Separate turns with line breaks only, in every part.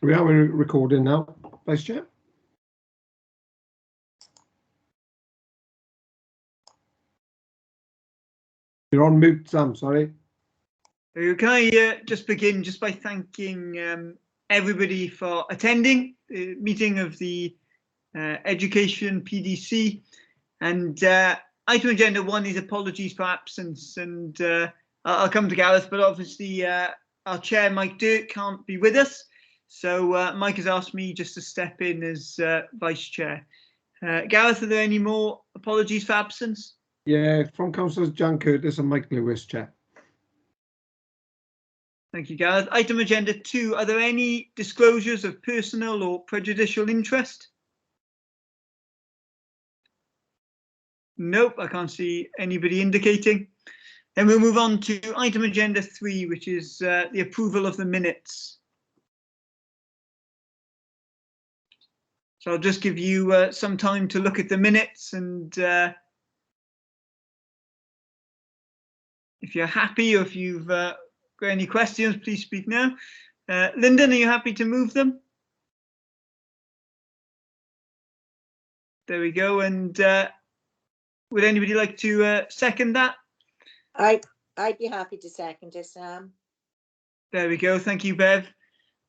We are recording now, Vice Chair. You're on mute, Sam, sorry.
Can I just begin just by thanking everybody for attending the meeting of the Education PDC, and item agenda 1 is apologies for absence, and I'll come to Gareth, but obviously our chair Mike Dirk can't be with us, so Mike has asked me just to step in as vice chair. Gareth, are there any more apologies for absence?
Yeah, from Councillors Jan Curtis and Mike Lewis, Chair.
Thank you, Gareth. Item agenda 2, are there any disclosures of personal or prejudicial interest? Nope, I can't see anybody indicating. Then we'll move on to item agenda 3, which is the approval of the minutes. So I'll just give you some time to look at the minutes, and if you're happy or if you've got any questions, please speak now. Lyndon, are you happy to move them? There we go. And would anybody like to second that?
I'd be happy to second it, Sam.
There we go. Thank you, Bev.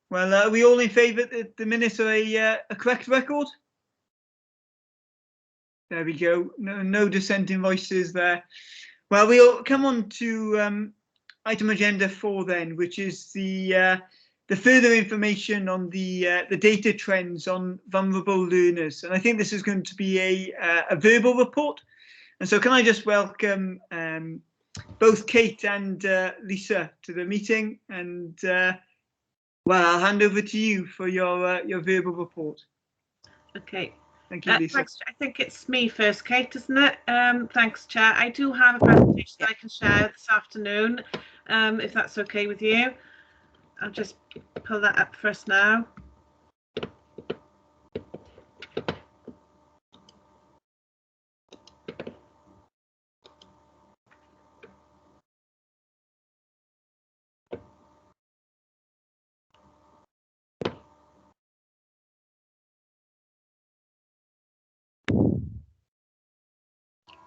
Well, are we all in favour that the minutes are a correct record? There we go. No dissenting voices there. Well, we'll come on to item agenda 4 then, which is the further information on the data trends on vulnerable learners. And I think this is going to be a verbal report. And so can I just welcome both Kate and Lisa to the meeting, and well, I'll hand over to you for your verbal report.
Okay.
Thank you, Lisa.
Thanks, I think it's me first, Kate, isn't it? Thanks, Chair. I do have a presentation I can share this afternoon, if that's okay with you. I'll just pull that up for us now.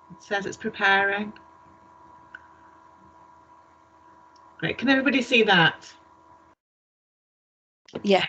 It says it's preparing. Great. Can everybody see that?
Yeah.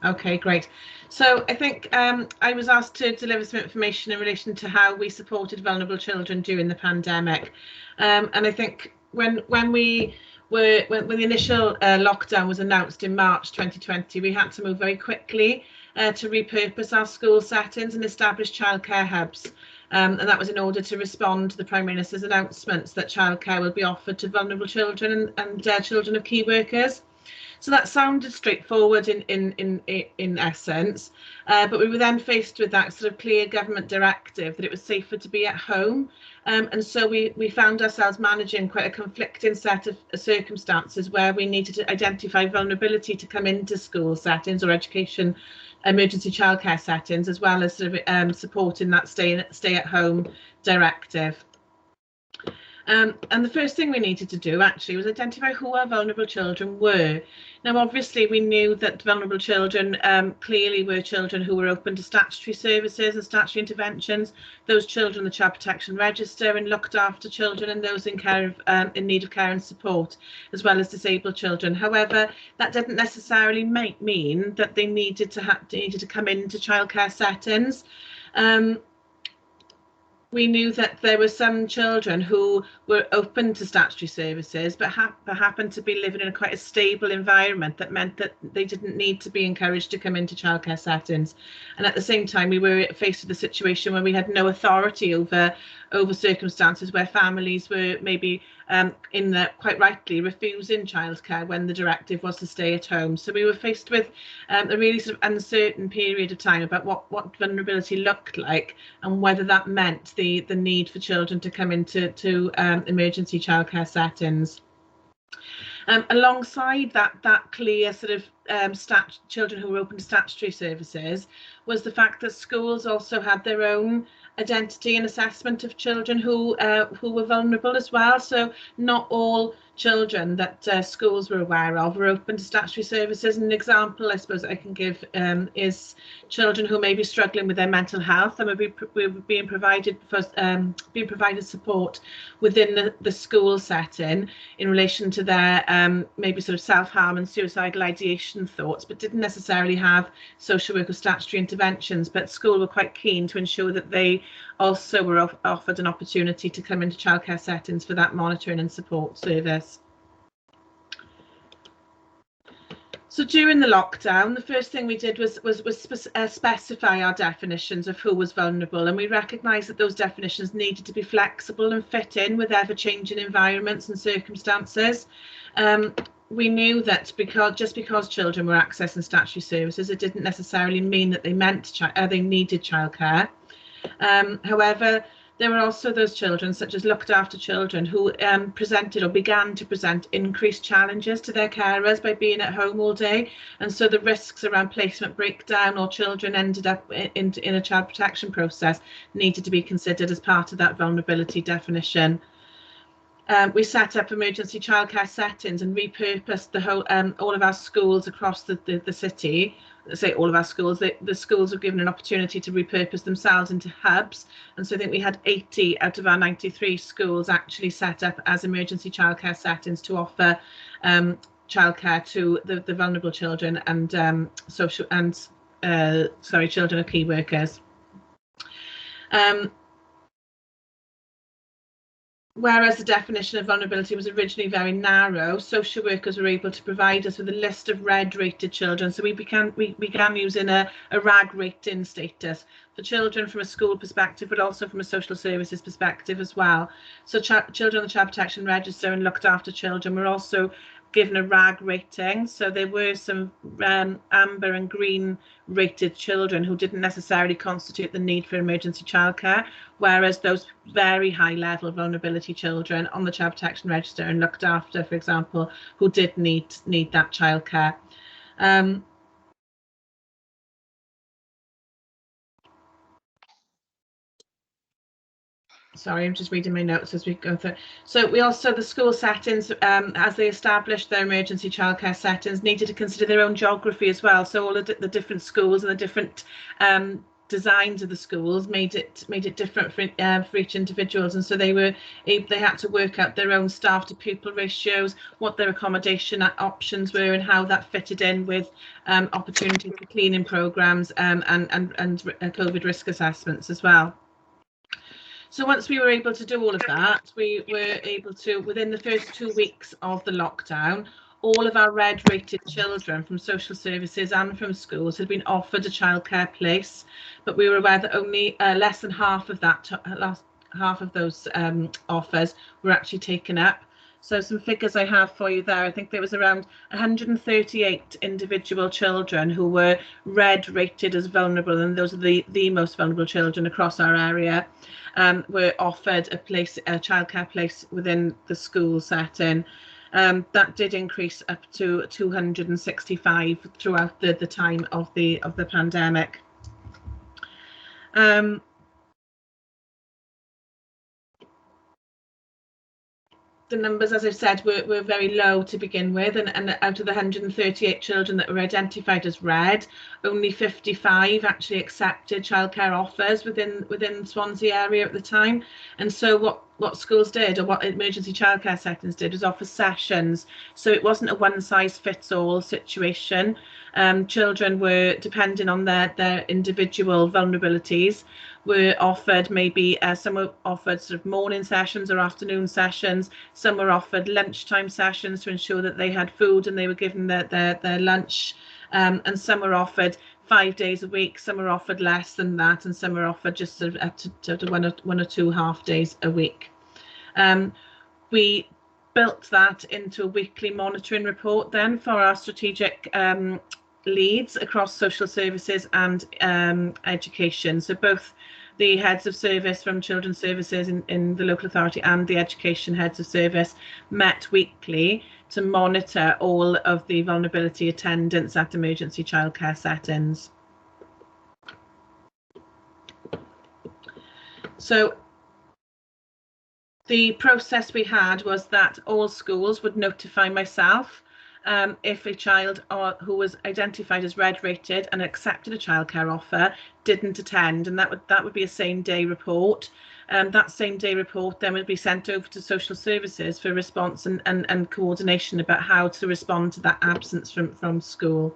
Okay, great. So I think I was asked to deliver some information in relation to how we supported vulnerable children during the pandemic, and I think when the initial lockdown was announced in March 2020, we had to move very quickly to repurpose our school settings and establish childcare hubs. And that was in order to respond to the Prime Minister's announcements that childcare will be offered to vulnerable children and children of key workers. So that sounded straightforward in essence, but we were then faced with that sort of clear government directive that it was safer to be at home. And so we found ourselves managing quite a conflicting set of circumstances where we needed to identify vulnerability to come into school settings or education emergency childcare settings, as well as sort of supporting that stay at home directive. And the first thing we needed to do actually was identify who our vulnerable children were. Now, obviously, we knew that vulnerable children clearly were children who were open to statutory services and statutory interventions, those children the Child Protection Register, and looked after children and those in care of, in need of care and support, as well as disabled children. However, that didn't necessarily mean that they needed to come into childcare settings. We knew that there were some children who were open to statutory services, but happened to be living in quite a stable environment that meant that they didn't need to be encouraged to come into childcare settings. And at the same time, we were faced with a situation where we had no authority over circumstances where families were maybe quite rightly refusing childcare when the directive was to stay at home. So we were faced with a really sort of uncertain period of time about what vulnerability looked like and whether that meant the need for children to come into emergency childcare settings. Alongside that clear sort of children who were open to statutory services was the fact that schools also had their own identity and assessment of children who were vulnerable as well. So not all children that schools were aware of were open to statutory services. An example I suppose I can give is children who may be struggling with their mental health and were being provided support within the school setting in relation to their maybe sort of self-harm and suicidal ideation thoughts, but didn't necessarily have social work or statutory interventions. But school were quite keen to ensure that they also were offered an opportunity to come into childcare settings for that monitoring and support service. So during the lockdown, the first thing we did was specify our definitions of who was vulnerable, and we recognised that those definitions needed to be flexible and fit in with ever-changing environments and circumstances. We knew that just because children were accessing statutory services, it didn't necessarily mean that they needed childcare. However, there were also those children, such as looked after children, who presented or began to present increased challenges to their carers by being at home all day. And so the risks around placement breakdown or children ended up in a child protection process needed to be considered as part of that vulnerability definition. We set up emergency childcare settings and repurposed the whole all of our schools across the city. Say all of our schools, the schools were given an opportunity to repurpose themselves into hubs, and so I think we had 80 out of our 93 schools actually set up as emergency childcare settings to offer childcare to the vulnerable children and children of key workers. Whereas the definition of vulnerability was originally very narrow, social workers were able to provide us with a list of red rated children. So we began using a RAG rating status for children from a school perspective, but also from a social services perspective as well. So children on the Child Protection Register and looked after children were also given a RAG rating. So there were some amber and green rated children who didn't necessarily constitute the need for emergency childcare, whereas those very high level vulnerability children on the Child Protection Register and looked after, for example, who did need that childcare. Sorry, I'm just reading my notes as we go through. So we also, the school settings, as they established their emergency childcare settings, needed to consider their own geography as well. So all of the different schools and the different designs of the schools made it different for each individuals, and so they had to work out their own staff to pupil ratios, what their accommodation options were, and how that fitted in with opportunities for cleaning programs and COVID risk assessments as well. So once we were able to do all of that, we were able to, within the first 2 weeks of the lockdown, all of our red rated children from social services and from schools had been offered a childcare place, but we were aware that only less than half of those offers were actually taken up. So some figures I have for you there. I think there was around 138 individual children who were red rated as vulnerable, and those are the most vulnerable children across our area, were offered a childcare place within the school setting. That did increase up to 265 throughout the time of the pandemic. The numbers, as I've said, were very low to begin with, and out of the 138 children that were identified as red, only 55 actually accepted childcare offers within Swansea area at the time. And so what schools did, or what emergency childcare settings did, was offer sessions. So it wasn't a one-size-fits-all situation. Children were, depending on their individual vulnerabilities, were offered maybe some were offered sort of morning sessions or afternoon sessions. Some were offered lunchtime sessions to ensure that they had food and they were given their lunch, and some were offered 5 days a week. Some were offered less than that, and some were offered just sort of up to one or two half days a week. We built that into a weekly monitoring report then for our strategic leads across social services and education. So both the heads of service from children's services in the local authority and the education heads of service met weekly to monitor all of the vulnerability attendance at emergency childcare settings. So The process we had was that all schools would notify myself if a child who was identified as red rated and accepted a childcare offer didn't attend, and that would be a same-day report. That same-day report then would be sent over to social services for response and coordination about how to respond to that absence from school,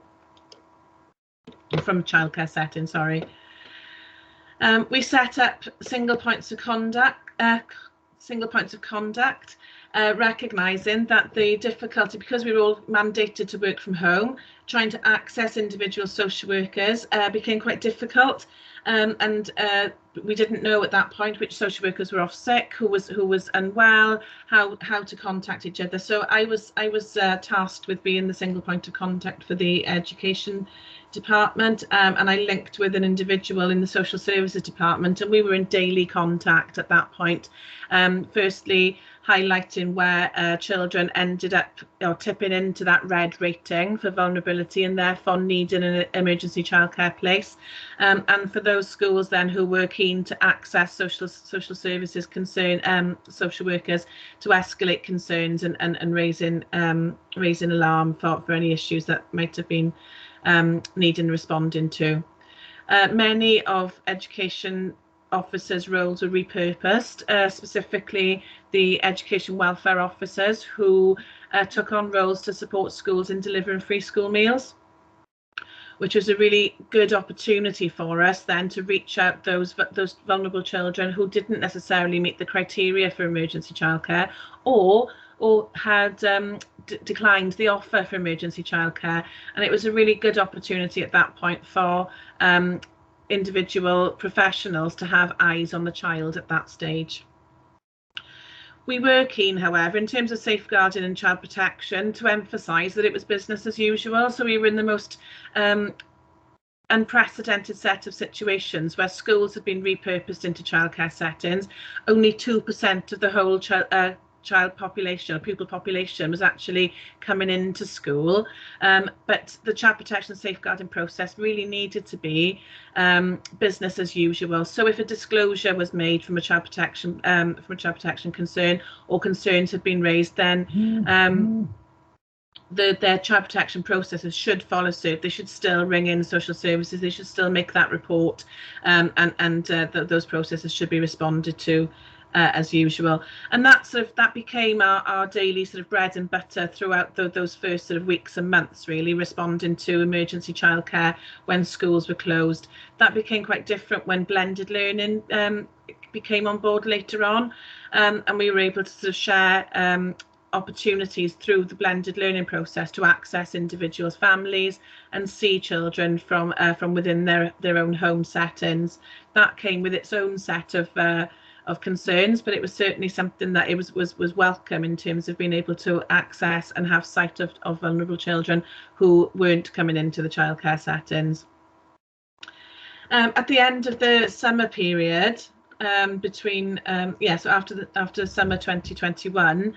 from childcare setting, sorry. We set up single points of contact, recognising that the difficulty, because we were all mandated to work from home, trying to access individual social workers became quite difficult, and we didn't know at that point which social workers were off sick, who was unwell, how to contact each other. So I was tasked with being the single point of contact for the education department, and I linked with an individual in the social services department, and we were in daily contact at that point, firstly highlighting where children ended up tipping into that red rating for vulnerability and therefore needing an emergency childcare place, and for those schools then who were keen to access social services social workers to escalate concerns and raising alarm for any issues that might have been needing responding to. Many of education officers' roles were repurposed, specifically the education welfare officers who took on roles to support schools in delivering free school meals, which was a really good opportunity for us then to reach out those vulnerable children who didn't necessarily meet the criteria for emergency childcare or had declined the offer for emergency childcare, and it was a really good opportunity at that point for individual professionals to have eyes on the child at that stage. We were keen, however, in terms of safeguarding and child protection, to emphasise that it was business as usual. So we were in the most unprecedented set of situations where schools had been repurposed into childcare settings. Only 2% of the whole child population or pupil population was actually coming into school, but the child protection and safeguarding process really needed to be business as usual. So if a disclosure was made from a child protection concern, or concerns had been raised, then their child protection processes should follow suit. They should still ring in social services, they should still make that report, and those processes should be responded to as usual. And that became our daily sort of bread and butter throughout those first sort of weeks and months, really, responding to emergency childcare when schools were closed. That became quite different when blended learning became on board later on, and we were able to sort of share opportunities through the blended learning process to access individuals' families and see children from within their own home settings. That came with its own set of concerns, but it was certainly something that it was welcome in terms of being able to access and have sight of vulnerable children who weren't coming into the childcare settings. At the end of the summer period, so after summer 2021,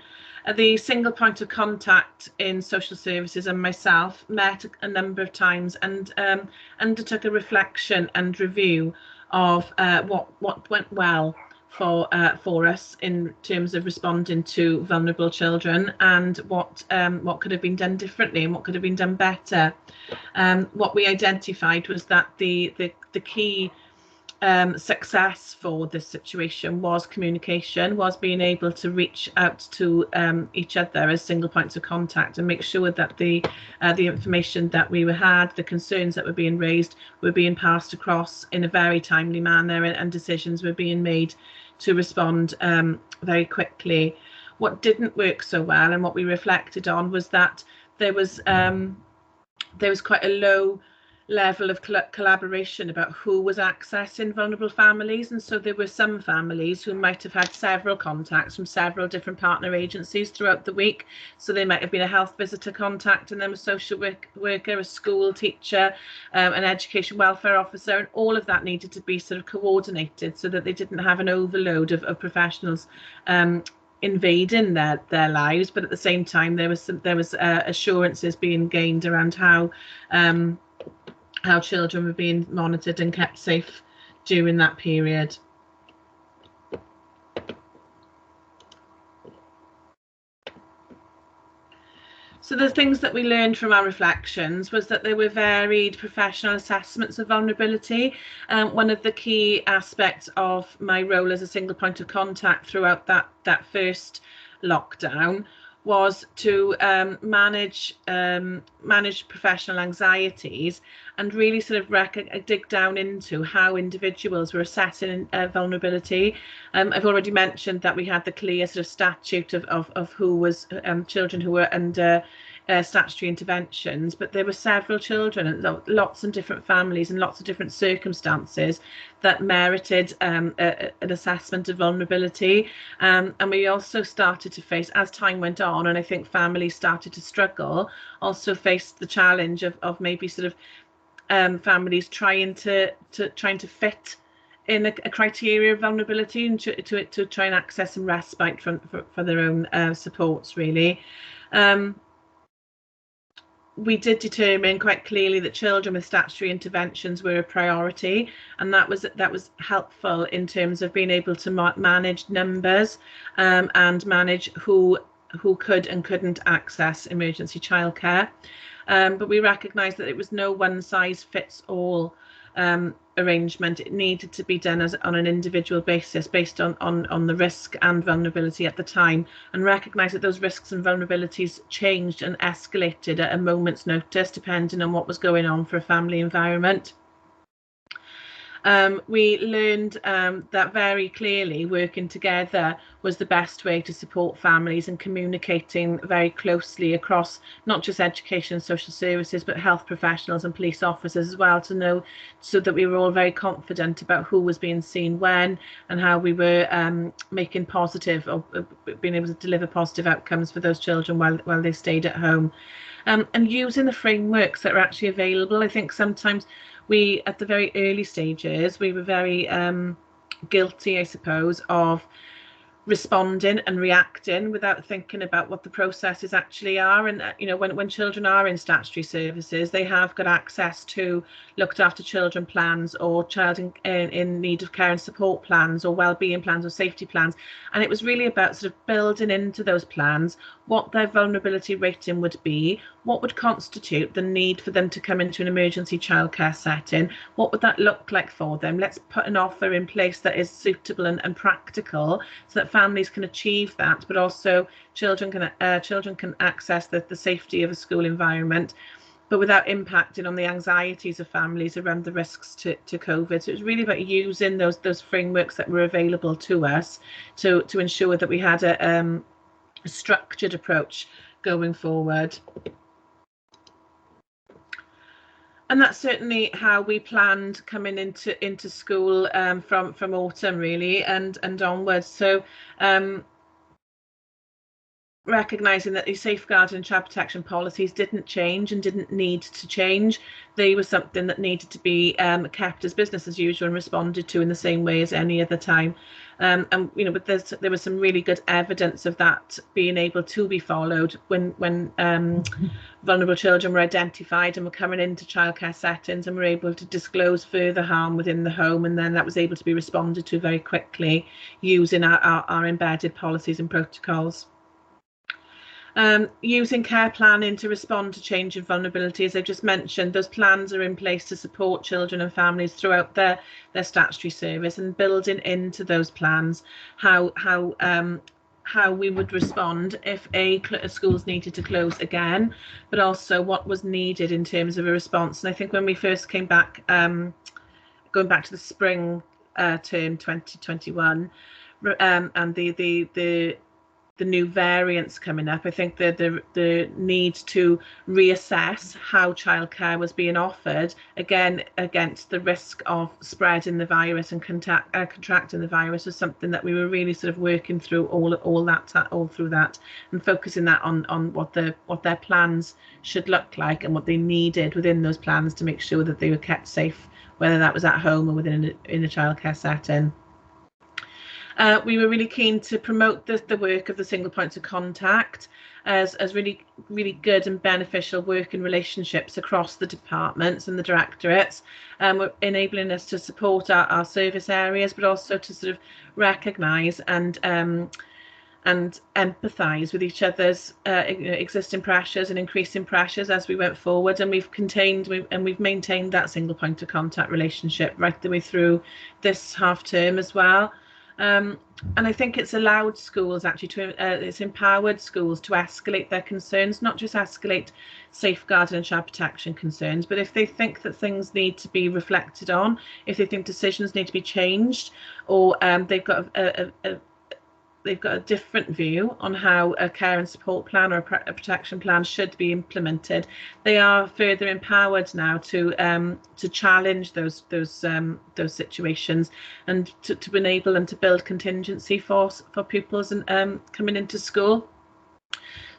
the single point of contact in social services and myself met a number of times and undertook a reflection and review of what went well for us in terms of responding to vulnerable children, and what could have been done differently and what could have been done better. What we identified was that the key success for this situation was communication, was being able to reach out to each other as single points of contact and make sure that the information that we had, the concerns that were being raised, were being passed across in a very timely manner, and decisions were being made to respond very quickly. What didn't work so well, and what we reflected on, was that there was quite a low level of collaboration about who was accessing vulnerable families, and so there were some families who might have had several contacts from several different partner agencies throughout the week. So they might have been a health visitor contact, and then a social worker, a school teacher, an education welfare officer, and all of that needed to be sort of coordinated so that they didn't have an overload of professionals invading their lives. But at the same time, there was assurances being gained around how children were being monitored and kept safe during that period. So the things that we learned from our reflections was that there were varied professional assessments of vulnerability. One of the key aspects of my role as a single point of contact throughout that first lockdown was to manage professional anxieties and really sort of dig down into how individuals were assessing vulnerability. I've already mentioned that we had the clear sort of statute of who was children who were under statutory interventions, but there were several children and lots of different families and lots of different circumstances that merited an assessment of vulnerability. And we also started to face, as time went on, and I think families started to struggle, also faced the challenge of maybe sort of families trying to fit in a criteria of vulnerability and to try and access some respite for their own supports, really. We did determine quite clearly that children with statutory interventions were a priority, and that was helpful in terms of being able to manage numbers and manage who could and couldn't access emergency childcare. But we recognised that it was no one-size-fits-all arrangement. It needed to be done on an individual basis based on the risk and vulnerability at the time, and recognise that those risks and vulnerabilities changed and escalated at a moment's notice depending on what was going on for a family environment. We learned that very clearly working together was the best way to support families and communicating very closely across not just education and social services, but health professionals and police officers as well, to know, so that we were all very confident about who was being seen when and how we were making positive or being able to deliver positive outcomes for those children while they stayed at home. And using the frameworks that are actually available. I think sometimes we, at the very early stages, we were very guilty, I suppose, of responding and reacting without thinking about what the processes actually are. And you know, when children are in statutory services, they have got access to looked after children plans or child in need of care and support plans or wellbeing plans or safety plans. And it was really about sort of building into those plans what their vulnerability rating would be, what would constitute the need for them to come into an emergency childcare setting, what would that look like for them. Let's put an offer in place that is suitable and practical so that families can achieve that, but also children can access the safety of a school environment, but without impacting on the anxieties of families around the risks to COVID. So it was really about using those frameworks that were available to us to ensure that we had a structured approach going forward. And that's certainly how we planned coming into school from autumn, really, and onwards. So recognising that these safeguarding and child protection policies didn't change and didn't need to change. They were something that needed to be kept as business as usual and responded to in the same way as any other time. And you know, but there was some really good evidence of that being able to be followed when vulnerable children were identified and were coming into childcare settings and were able to disclose further harm within the home, and then that was able to be responded to very quickly using our embedded policies and protocols. Using care planning to respond to change in vulnerability, as I just mentioned, those plans are in place to support children and families throughout their statutory service, and building into those plans how we would respond if a schools needed to close again, but also what was needed in terms of a response. And I think when we first came back, going back to the spring term 2021, and the new variants coming up, I think the need to reassess how childcare was being offered, again against the risk of spreading the virus and contracting the virus, was something that we were really sort of working through all through that, and focusing that on what their plans should look like and what they needed within those plans to make sure that they were kept safe, whether that was at home or within a childcare setting. We were really keen to promote the work of the single points of contact as really, really good and beneficial working relationships across the departments and the directorates, enabling us to support our service areas, but also to sort of recognise and empathise with each other's existing pressures and increasing pressures as we went forward, and we've maintained that single point of contact relationship right the way through this half term as well. And I think it's allowed schools actually it's empowered schools to escalate their concerns, not just escalate safeguarding and child protection concerns, but if they think that things need to be reflected on, if they think decisions need to be changed, or they've got a different view on how a care and support plan or a protection plan should be implemented, they are further empowered now to challenge those situations and to enable them to build contingency for pupils and coming into school.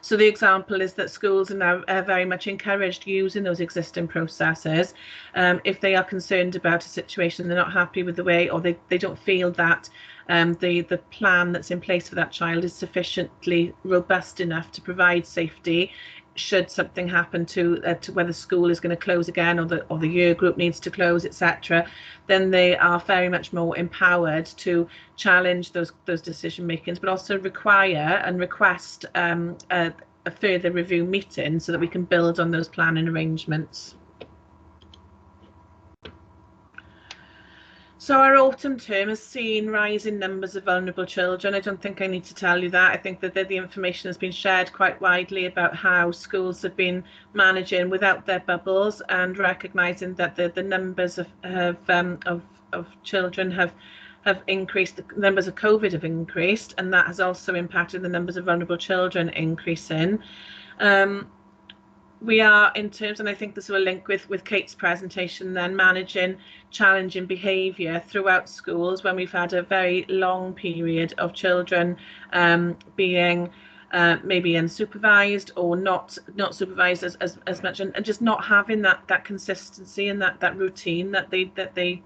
So the example is that schools are now very much encouraged using those existing processes. If they are concerned about a situation, they're not happy with the way, or they don't feel that the plan that's in place for that child is sufficiently robust enough to provide safety should something happen to whether school is going to close again, or the year group needs to close, etc., then they are very much more empowered to challenge those decision makings, but also require and request a further review meeting so that we can build on those planning arrangements. So our autumn term has seen rising numbers of vulnerable children. I don't think I need to tell you that. I think that the information has been shared quite widely about how schools have been managing without their bubbles, and recognising that the numbers of children have increased, the numbers of COVID have increased, and that has also impacted the numbers of vulnerable children increasing. We are, in terms, and I think this will link with Kate's presentation then, managing challenging behaviour throughout schools when we've had a very long period of children being maybe unsupervised or not supervised as much, and just not having that consistency and that routine that they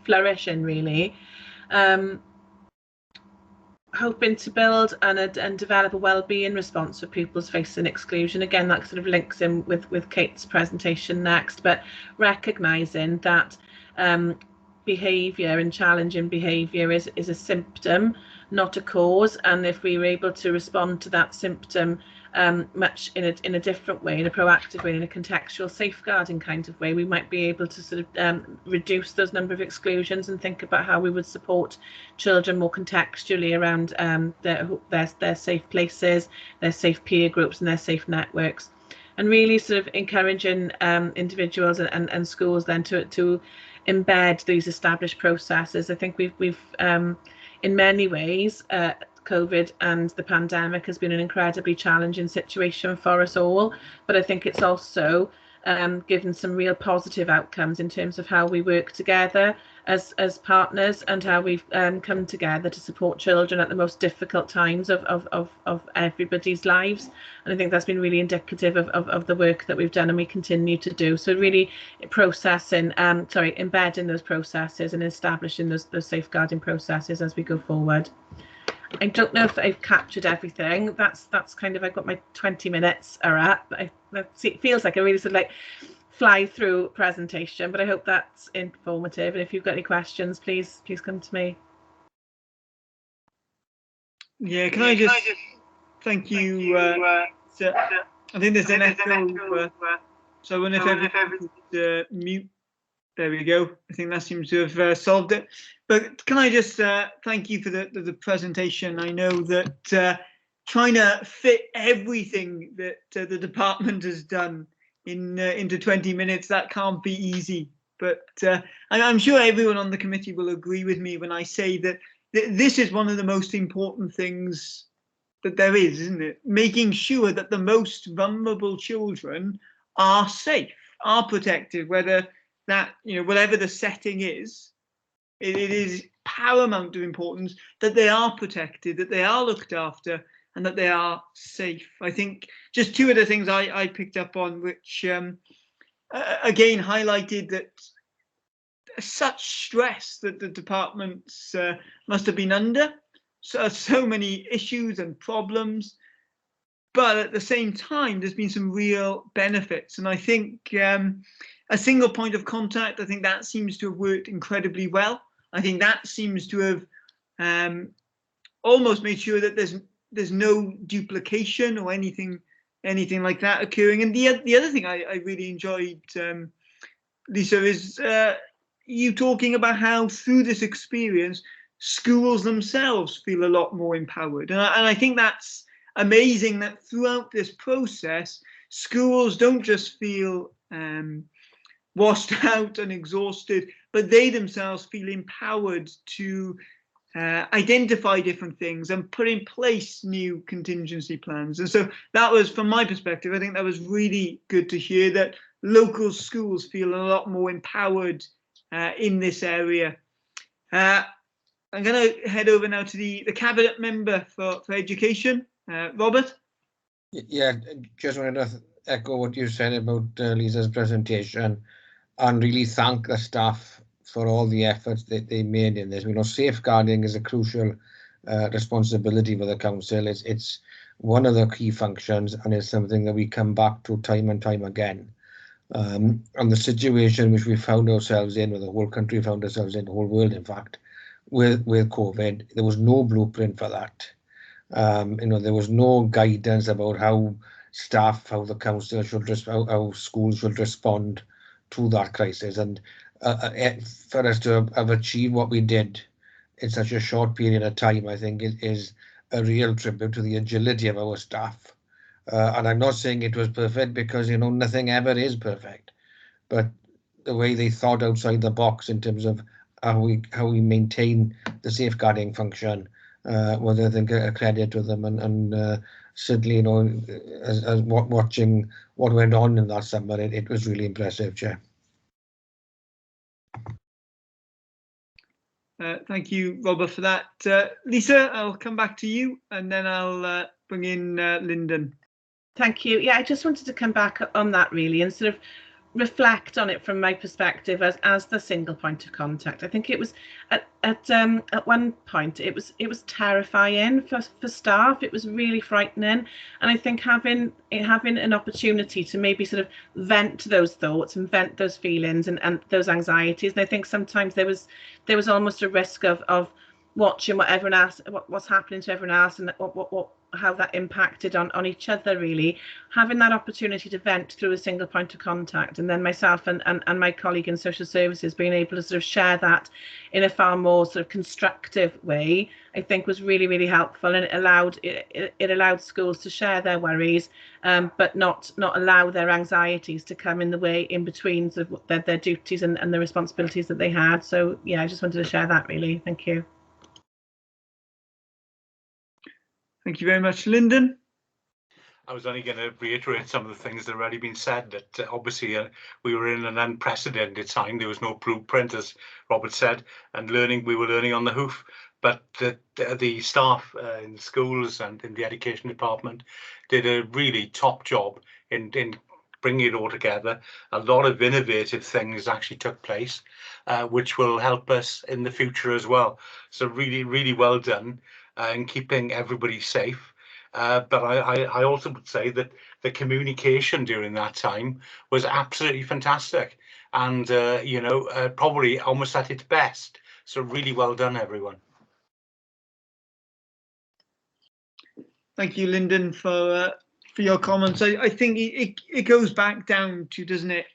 flourish in, really. Hoping to build and develop a wellbeing response for pupils facing exclusion. Again, that sort of links in with Kate's presentation next, but recognising that behaviour and challenging behaviour is a symptom, not a cause, and if we were able to respond to that symptom much in a different way, in a proactive way, in a contextual safeguarding kind of way, we might be able to sort of reduce those number of exclusions and think about how we would support children more contextually around their safe places, their safe peer groups and their safe networks, and really sort of encouraging individuals and schools then to embed these established processes. I think we've in many ways COVID and the pandemic has been an incredibly challenging situation for us all, but I think it's also given some real positive outcomes in terms of how we work together as partners, and how we've come together to support children at the most difficult times of everybody's lives. And I think that's been really indicative of the work that we've done and we continue to do. So really embedding those processes and establishing those safeguarding processes as we go forward. I don't know if I've captured everything. That's kind of, I've got my 20 minutes are up. It feels like a really sort of like fly through presentation, but I hope that's informative. And if you've got any questions, please come to me.
Yeah, can I just thank you? I think there's an echo, so I wonder if everyone's mute. There we go. I think that seems to have solved it. But can I just thank you for the presentation? I know that trying to fit everything that the department has done into 20 minutes, that can't be easy. But I'm sure everyone on the committee will agree with me when I say that this is one of the most important things that there is, isn't it? Making sure that the most vulnerable children are safe, are protected, whether that, whatever the setting is, it is paramount of importance that they are protected, that they are looked after, and that they are safe. I think just two of the things I picked up on, which again highlighted that such stress that the departments must have been under, so many issues and problems, but at the same time there's been some real benefits. And I think a single point of contact, I think that seems to have worked incredibly well. I think that seems to have almost made sure that there's no duplication or anything like that occurring. And the other thing I really enjoyed, Lisa, is you talking about how through this experience schools themselves feel a lot more empowered, and I think that's amazing that throughout this process schools don't just feel washed out and exhausted, but they themselves feel empowered to identify different things and put in place new contingency plans. And so that was, from my perspective, I think that was really good to hear, that local schools feel a lot more empowered in this area. I'm going to head over now to the Cabinet Member for Education, Robert.
Yeah, just wanted to echo what you said about Lisa's presentation and really thank the staff for all the efforts that they made in this. We know safeguarding is a crucial responsibility for the council. It's one of the key functions, and it's something that we come back to time and time again. And the situation which we found ourselves in, or the whole country found ourselves in, the whole world, in fact, with COVID, there was no blueprint for that. There was no guidance about how the council should, how schools should respond to that crisis. And for us to have achieved what we did in such a short period of time, I think it is a real tribute to the agility of our staff. And I'm not saying it was perfect, because nothing ever is perfect, but the way they thought outside the box in terms of how we maintain the safeguarding function was, I think, a credit to them, and certainly, as watching what went on in that summer, it was really impressive, Chair.
Thank you, Robert, for that. Lisa, I'll come back to you, and then I'll bring in Lyndon.
Thank you. Yeah, I just wanted to come back on that really, and sort of reflect on it from my perspective as the single point of contact. I think it was at one point it was terrifying for staff. It was really frightening, and I think having an opportunity to maybe sort of vent those thoughts and vent those feelings and those anxieties. And I think sometimes there was almost a risk of watching what everyone else, what's happening to everyone else, and how that impacted on each other. Really having that opportunity to vent through a single point of contact, and then myself and my colleague in social services being able to sort of share that in a far more sort of constructive way, I think was really, really helpful, and it allowed schools to share their worries, but not allow their anxieties to come in the way in between sort of their duties and the responsibilities that they had. So yeah, I just wanted to share that really. Thank you.
Thank you very much, Lyndon.
I was only going to reiterate some of the things that have already been said, that obviously we were in an unprecedented time. There was no blueprint, as Robert said, and we were learning on the hoof. But the staff in schools and in the education department did a really top job in bringing it all together. A lot of innovative things actually took place, which will help us in the future as well. So really, really well done in keeping everybody safe. But I also would say that the communication during that time was absolutely fantastic, and probably almost at its best. So really well done, everyone.
Thank you, Lyndon, for your comments. I think it goes back down to, doesn't it?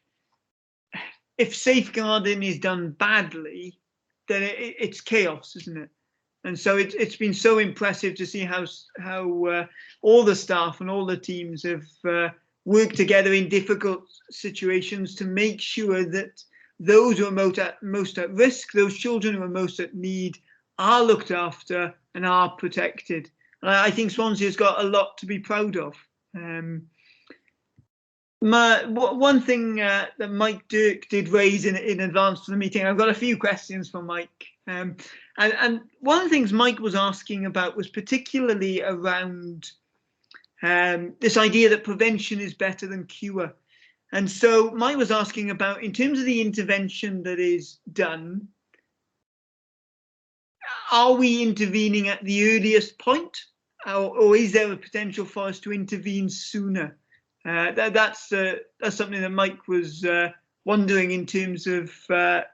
If safeguarding is done badly, then it's chaos, isn't it? And so it's been so impressive to see how all the staff and all the teams have worked together in difficult situations to make sure that those who are most at risk, those children who are most at need, are looked after and are protected. And I think Swansea has got a lot to be proud of. One thing that Mike Dirk did raise in advance to the meeting, I've got a few questions for Mike. And one of the things Mike was asking about was particularly around this idea that prevention is better than cure. And so Mike was asking about, in terms of the intervention that is done, are we intervening at the earliest point, or is there a potential for us to intervene sooner? That's something that Mike was wondering in terms of the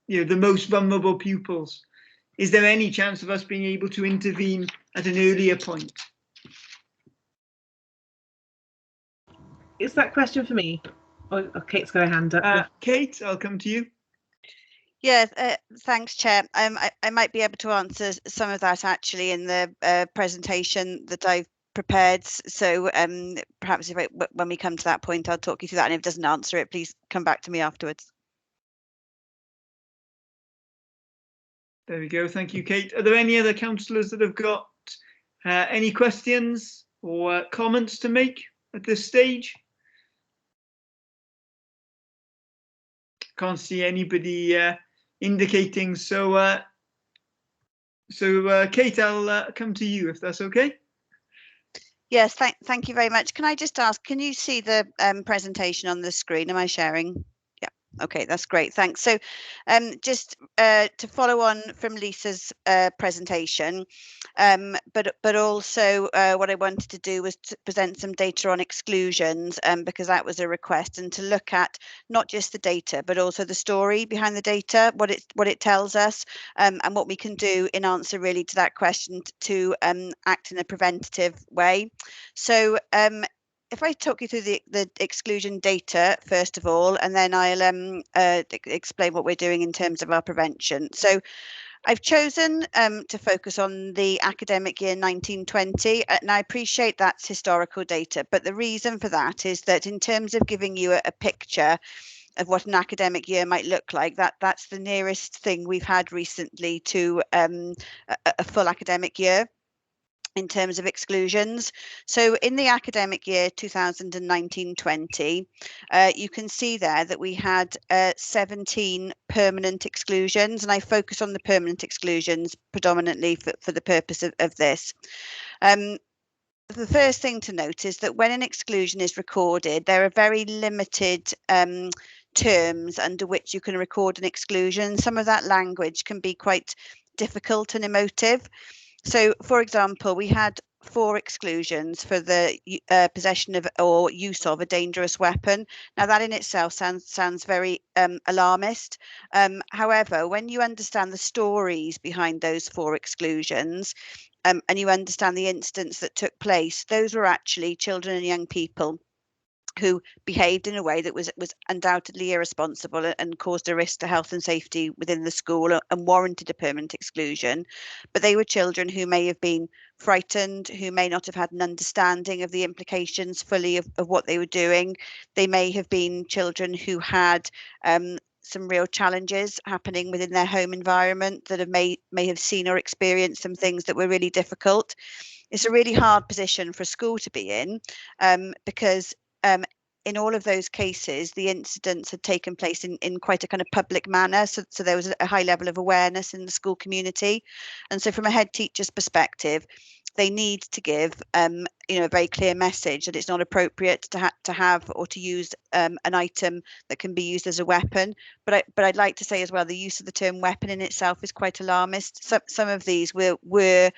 most vulnerable pupils. is there any chance of us being able to intervene at an earlier point?
Is that question for me? Oh, Kate's got her hand up.
Kate, I'll come to you.
Yeah, thanks, Chair. I might be able to answer some of that actually in the presentation that I've prepared. So perhaps when we come to that point, I'll talk you through that. And if it doesn't answer it, please come back to me afterwards.
There we go. Thank you, Kate. Are there any other councillors that have got any questions or comments to make at this stage? Can't see anybody indicating. So, Kate, I'll come to you if that's okay.
Yes, thank you very much. Can I just ask, can you see the presentation on the screen? Am I sharing? Yeah, okay, that's great. Thanks. So just to follow on from Lisa's presentation, but also what I wanted to do was to present some data on exclusions because that was a request, and to look at not just the data, but also the story behind the data, what it tells us, and what we can do in answer really to that question to act in a preventative way. So if I talk you through the exclusion data first of all, and then I'll explain what we're doing in terms of our prevention. So I've chosen to focus on the academic year 1920, and I appreciate that's historical data, but the reason for that is that in terms of giving you a picture of what an academic year might look like, that's the nearest thing we've had recently to a full academic year in terms of exclusions. So in the academic year 2019-20, you can see there that we had 17 permanent exclusions, and I focus on the permanent exclusions predominantly for the purpose of this. The first thing to note is that when an exclusion is recorded, there are very limited terms under which you can record an exclusion. Some of that language can be quite difficult and emotive. So, for example, we had 4 exclusions for the possession of or use of a dangerous weapon. Now, that in itself sounds very alarmist. However, when you understand the stories behind those 4 exclusions, and you understand the incidents that took place, those were actually children and young people who behaved in a way that was undoubtedly irresponsible and caused a risk to health and safety within the school and warranted a permanent exclusion. But they were children who may have been frightened, who may not have had an understanding of the implications fully of what they were doing. They may have been children who had some real challenges happening within their home environment that may have seen or experienced some things that were really difficult. It's a really hard position for a school to be in because in all of those cases, the incidents had taken place in quite a kind of public manner. So there was a high level of awareness in the school community. And so from a head teacher's perspective, they need to give a very clear message that it's not appropriate to have or to use an item that can be used as a weapon. But I'd like to say as well, the use of the term weapon in itself is quite alarmist. Some of these were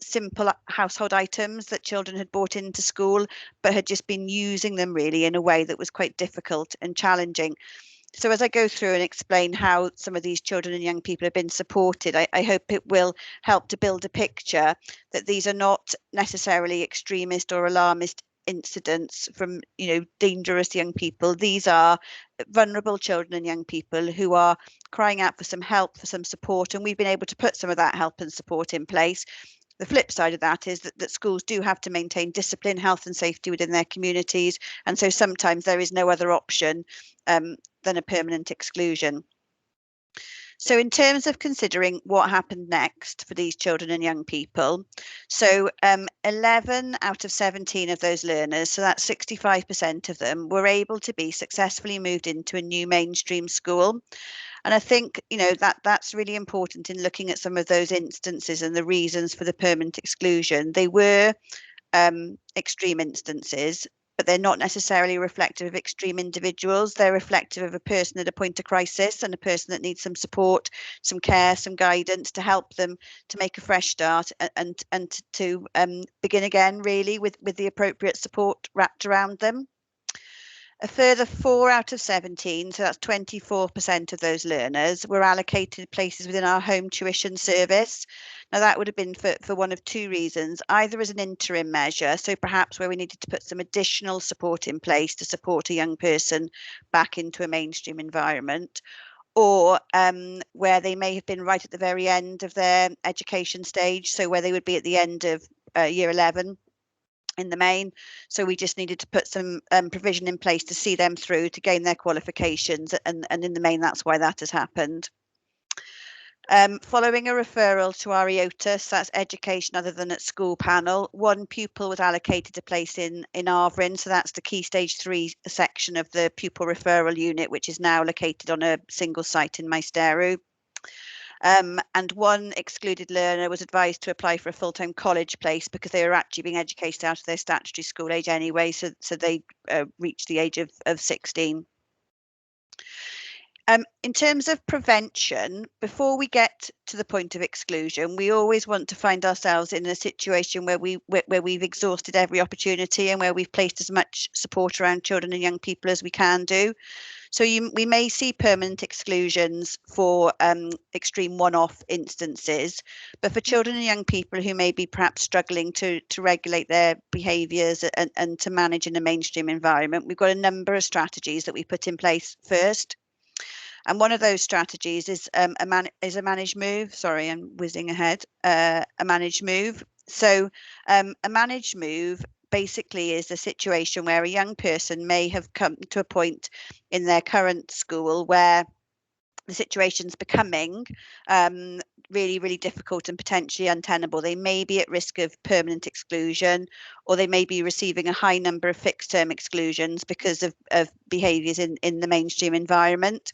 simple household items that children had brought into school, but had just been using them really in a way that was quite difficult and challenging. So as I go through and explain how some of these children and young people have been supported, I hope it will help to build a picture that these are not necessarily extremist or alarmist incidents from dangerous young people. These are vulnerable children and young people who are crying out for some help, for some support, and we've been able to put some of that help and support in place. The flip side of that is that schools do have to maintain discipline, health and safety within their communities. And so sometimes there is no other option than a permanent exclusion. So in terms of considering what happened next for these children and young people, so 11 out of 17 of those learners, so that's 65% of them, were able to be successfully moved into a new mainstream school. And I think, that's really important in looking at some of those instances and the reasons for the permanent exclusion. They were extreme instances, but they're not necessarily reflective of extreme individuals. They're reflective of a person at a point of crisis and a person that needs some support, some care, some guidance to help them to make a fresh start and to begin again, really, with the appropriate support wrapped around them. A further 4 out of 17, so that's 24% of those learners, were allocated places within our home tuition service. Now that would have been for one of two reasons, either as an interim measure, so perhaps where we needed to put some additional support in place to support a young person back into a mainstream environment, or where they may have been right at the very end of their education stage, so where they would be at the end of year 11 in the main. So we just needed to put some provision in place to see them through to gain their qualifications, and in the main that's why that has happened. Following a referral to our EOTUS, that's education other than at school panel, one pupil was allocated a place in Arvrin, so that's the Key Stage 3 section of the pupil referral unit, which is now located on a single site in Maesteru. And one excluded learner was advised to apply for a full-time college place because they were actually being educated out of their statutory school age anyway, so they reached the age of 16. In terms of prevention, before we get to the point of exclusion, we always want to find ourselves in a situation where we've exhausted every opportunity and where we've placed as much support around children and young people as we can do. So we may see permanent exclusions for extreme one-off instances, but for children and young people who may be perhaps struggling to regulate their behaviours and to manage in a mainstream environment, we've got a number of strategies that we put in place first. And one of those strategies is a managed move. Sorry, I'm whizzing ahead. A managed move. So a managed move basically is a situation where a young person may have come to a point in their current school where the situation's becoming really, really difficult and potentially untenable. They may be at risk of permanent exclusion, or they may be receiving a high number of fixed term exclusions because of behaviours in the mainstream environment.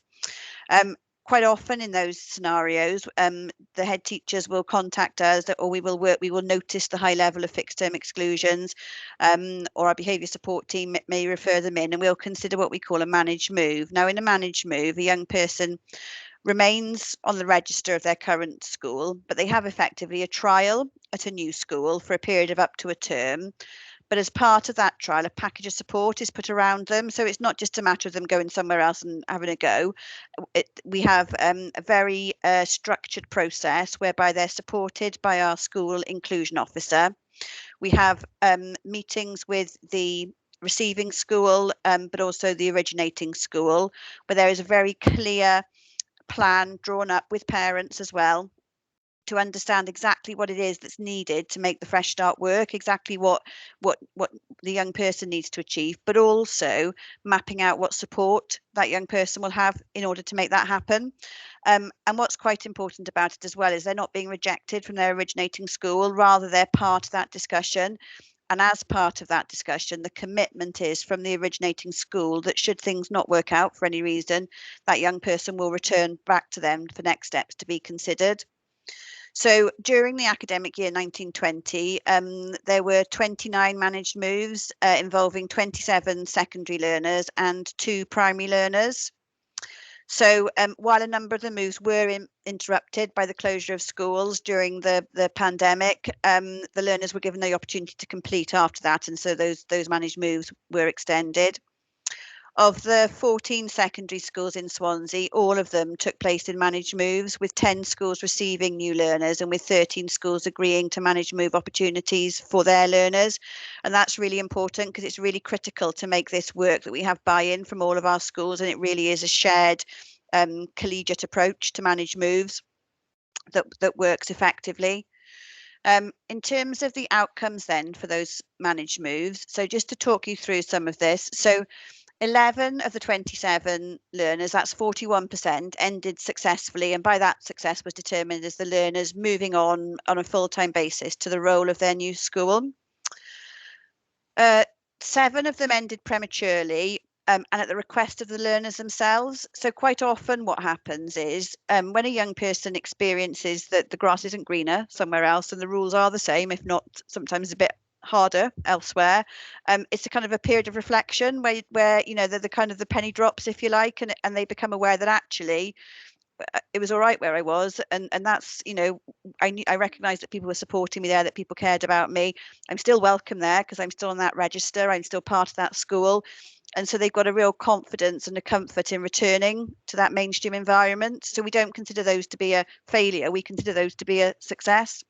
Quite often in those scenarios, the head teachers will contact us, or we will notice the high level of fixed term exclusions, or our behaviour support team may refer them in, and we'll consider what we call a managed move. Now, in a managed move, a young person remains on the register of their current school, but they have effectively a trial at a new school for a period of up to a term. But as part of that trial, a package of support is put around them. So it's not just a matter of them going somewhere else and having a go. We have a very structured process whereby they're supported by our school inclusion officer. We have meetings with the receiving school, but also the originating school, where there is a very clear plan drawn up with parents as well, to understand exactly what it is that's needed to make the Fresh Start work, exactly what the young person needs to achieve, but also mapping out what support that young person will have in order to make that happen. And what's quite important about it as well is they're not being rejected from their originating school, rather they're part of that discussion. And as part of that discussion, the commitment is from the originating school that should things not work out for any reason, that young person will return back to them for next steps to be considered. So during the academic year 1920, there were 29 managed moves involving 27 secondary learners and 2 primary learners. So while a number of the moves were interrupted by the closure of schools during the pandemic, the learners were given the opportunity to complete after that, and so those managed moves were extended. Of the 14 secondary schools in Swansea, all of them took place in managed moves, with 10 schools receiving new learners and with 13 schools agreeing to manage move opportunities for their learners. And that's really important because it's really critical to make this work, that we have buy-in from all of our schools, and it really is a shared collegiate approach to manage moves that works effectively. In terms of the outcomes then for those managed moves, so just to talk you through some of this. So 11 of the 27 learners, that's 41%, ended successfully, and by that success was determined as the learners moving on a full-time basis to the role of their new school. 7 of them ended prematurely, and at the request of the learners themselves. So quite often what happens is when a young person experiences that the grass isn't greener somewhere else and the rules are the same, if not sometimes a bit harder elsewhere, it's a kind of a period of reflection where you know the kind of the penny drops, if you like, and they become aware that actually it was all right where I was, and that's, you know, I recognized that people were supporting me there, that people cared about me. I'm still welcome there because I'm still on that register, I'm still part of that school, And so they've got a real confidence and a comfort in returning to that mainstream environment. So we don't consider those to be a failure, we consider those to be a success.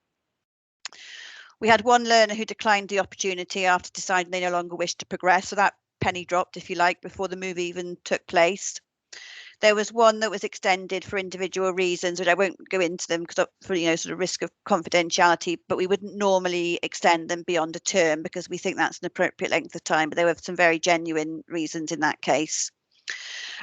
We had one learner who declined the opportunity after deciding they no longer wished to progress. So that penny dropped, if you like, before the move even took place. There was one that was extended for individual reasons, which I won't go into them because for sort of risk of confidentiality, but we wouldn't normally extend them beyond a term because we think that's an appropriate length of time. But there were some very genuine reasons in that case.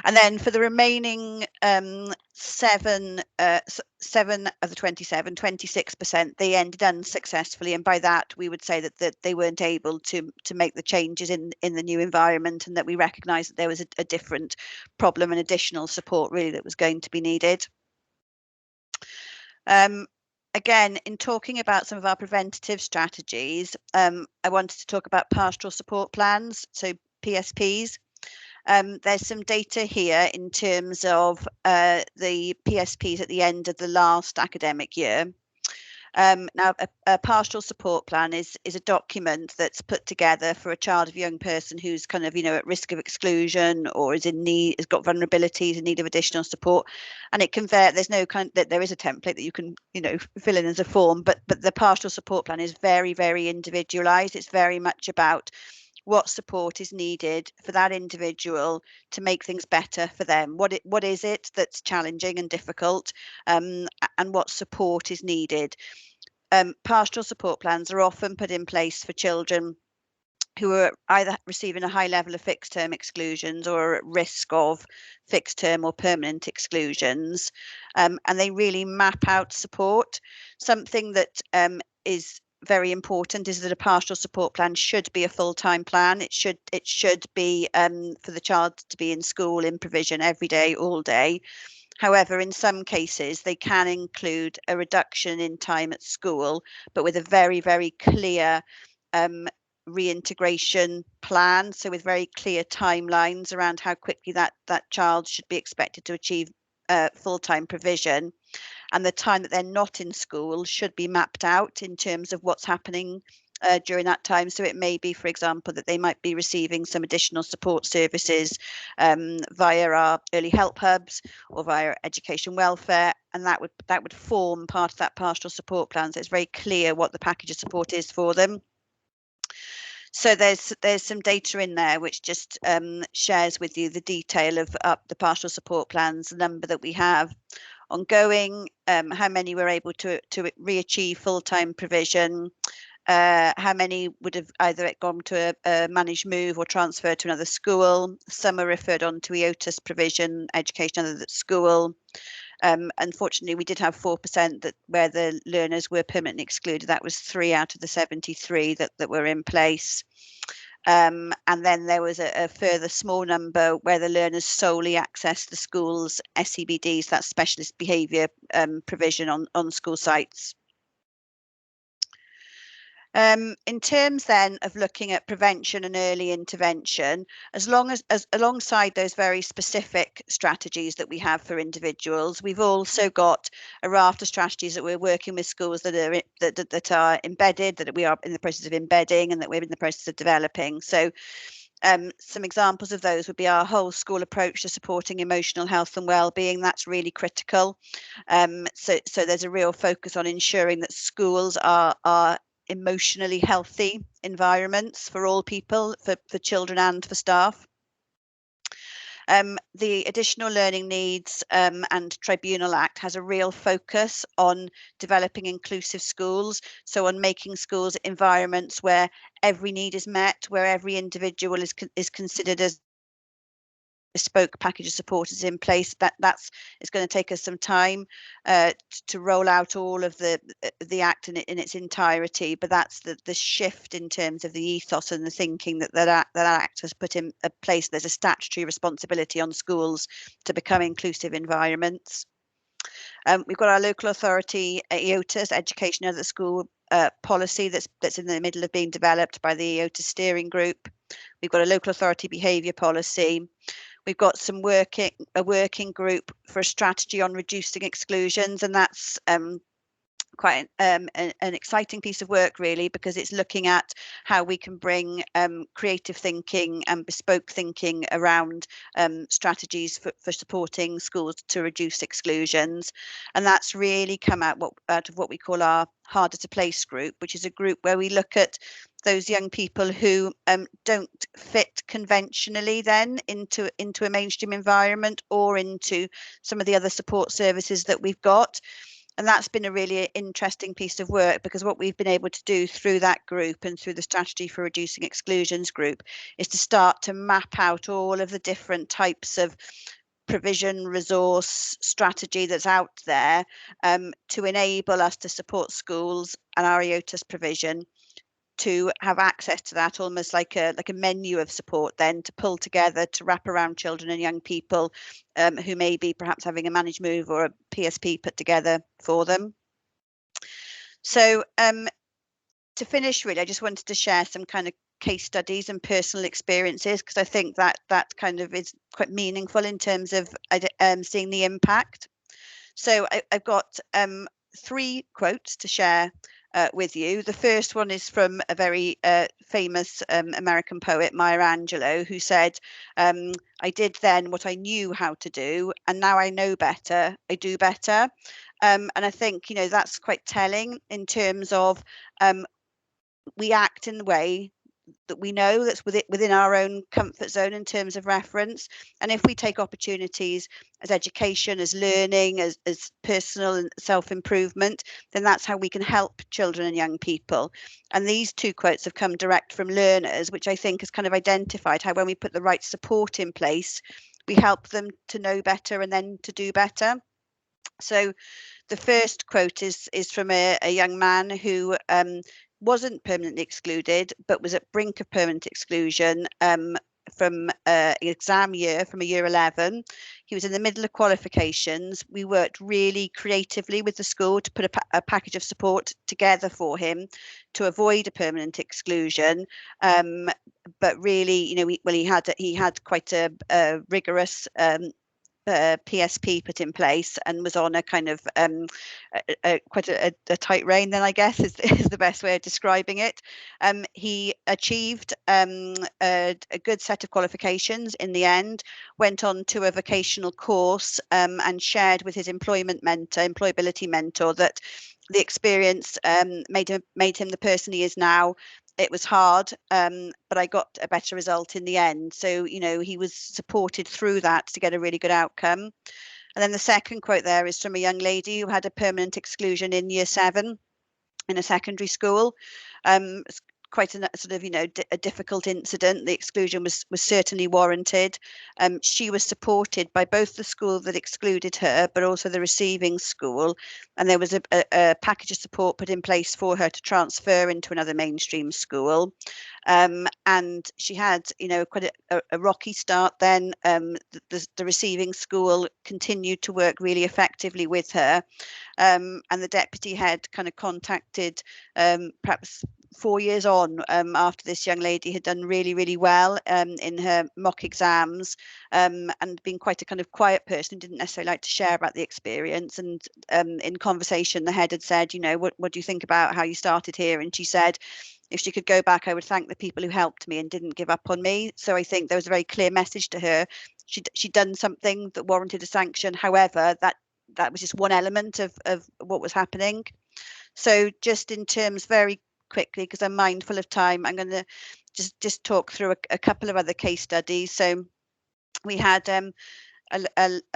And then for the remaining 7 of the 27, 26%, they ended unsuccessfully. And by that, we would say that they weren't able to make the changes in the new environment, and that we recognised that there was a different problem and additional support really that was going to be needed. Again, in talking about some of our preventative strategies, I wanted to talk about pastoral support plans, so PSPs. There's some data here in terms of the PSPs at the end of the last academic year. Now, a pastoral support plan is a document that's put together for a child or young person who's kind of, at risk of exclusion or is in need, has got vulnerabilities, in need of additional support. And it can vary. There's no there is a template that you can, fill in as a form, but the pastoral support plan is very, very individualized. It's very much about what support is needed for that individual to make things better for them. What is it that's challenging and difficult, and what support is needed. Pastoral support plans are often put in place for children who are either receiving a high level of fixed term exclusions or are at risk of fixed term or permanent exclusions, and they really map out support. Something that is very important is that a pastoral support plan should be a full-time plan. It should be for the child to be in school in provision every day, all day. However, in some cases, they can include a reduction in time at school, but with a very, very clear reintegration plan. So with very clear timelines around how quickly that child should be expected to achieve full-time provision. And the time that they're not in school should be mapped out in terms of what's happening during that time. So it may be, for example, that they might be receiving some additional support services via our early help hubs or via education welfare, and that would form part of that pastoral support plan. So it's very clear what the package of support is for them. So there's some data in there which just shares with you the detail of the pastoral support plans, the number that we have ongoing, how many were able to re-achieve full-time provision, how many would have either gone to a managed move or transferred to another school. Some are referred on to EOTAS provision, education other than school. Unfortunately, we did have 4% where the learners were permanently excluded. That was 3 out of the 73 that were in place. And then there was a further small number where the learners solely accessed the school's SEBDs, that's specialist behaviour provision on school sites. In terms then of looking at prevention and early intervention, as alongside those very specific strategies that we have for individuals, we've also got a raft of strategies that we're working with schools that are embedded, that we are in the process of embedding, and that we're in the process of developing. So some examples of those would be our whole school approach to supporting emotional health and well-being. That's really critical. So there's a real focus on ensuring that schools are emotionally healthy environments for all people, for children and for staff. The Additional Learning Needs and Tribunal Act has a real focus on developing inclusive schools, so on making schools environments where every need is met, where every individual is considered as bespoke package of support is in place. It's going to take us some time to roll out all of the act in its entirety, but that's the shift in terms of the ethos and the thinking that act has put in place. There's a statutory responsibility on schools to become inclusive environments. We've got our local authority EOTAS, education at the school policy that's in the middle of being developed by the EOTAS steering group. We've got a local authority behaviour policy. We've got a working group for a strategy on reducing exclusions, and that's quite an exciting piece of work, really, because it's looking at how we can bring creative thinking and bespoke thinking around strategies for supporting schools to reduce exclusions. And that's really come out of what we call our harder to place group, which is a group where we look at those young people who don't fit conventionally then into a mainstream environment or into some of the other support services that we've got. And that's been a really interesting piece of work, because what we've been able to do through that group and through the strategy for reducing exclusions group is to start to map out all of the different types of provision, resource, strategy that's out there to enable us to support schools and our EOTUS provision to have access to that, almost like a menu of support then to pull together to wrap around children and young people who may be perhaps having a managed move or a PSP put together for them. So to finish, really, I just wanted to share some kind of case studies and personal experiences, because I think that kind of is quite meaningful in terms of seeing the impact. So I've got 3 quotes to share with you. The first one is from a very famous American poet, Maya Angelou, who said, I did then what I knew how to do, and now I know better, I do better. And I think, you know, that's quite telling in terms of we act in the way that we know that's within our own comfort zone in terms of reference. And if we take opportunities as education, as learning, as personal and self-improvement, then that's how we can help children and young people. And these 2 quotes have come direct from learners, which I think has kind of identified how when we put the right support in place, we help them to know better and then to do better. So the first quote is from a young man who wasn't permanently excluded, but was at brink of permanent exclusion from exam year, from a year 11. He was in the middle of qualifications. We worked really creatively with the school to put a package of support together for him to avoid a permanent exclusion. But really, you know, he had quite a rigorous PSP put in place and was on a kind of quite a tight rein, then I guess is the best way of describing it. He achieved a good set of qualifications in the end, went on to a vocational course and shared with his employability mentor, that the experience made him the person he is now. It was hard, but I got a better result in the end. So, you know, he was supported through that to get a really good outcome. And then the second quote there is from a young lady who had a permanent exclusion in year 7 in a secondary school. It's quite a sort of, you know, a difficult incident. The exclusion was certainly warranted. She was supported by both the school that excluded her, but also the receiving school. And there was a package of support put in place for her to transfer into another mainstream school. And she had, you know, quite a rocky start then. The receiving school continued to work really effectively with her. And the deputy head kind of contacted perhaps 4 years on after this young lady had done really, really well in her mock exams and been quite a kind of quiet person, didn't necessarily like to share about the experience. And in conversation, the head had said, you know, what do you think about how you started here? And she said, if she could go back, I would thank the people who helped me and didn't give up on me. So I think there was a very clear message to her. She'd done something that warranted a sanction. However, that was just one element of what was happening. So just in terms very quickly, because I'm mindful of time, I'm going to just talk through a couple of other case studies. So we had a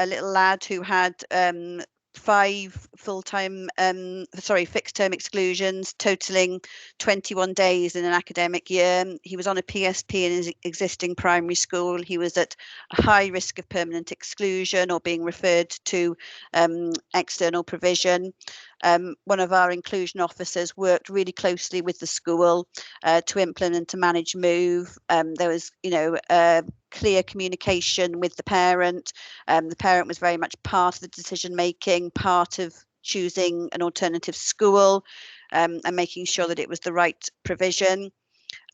little lad who had 5 fixed term exclusions totaling 21 days in an academic year. He was on a PSP in his existing primary school. He was at a high risk of permanent exclusion or being referred to external provision. One of our inclusion officers worked really closely with the school to implement a managed move. There was, you know, clear communication with the parent. The parent was very much part of the decision making, part of choosing an alternative school and making sure that it was the right provision.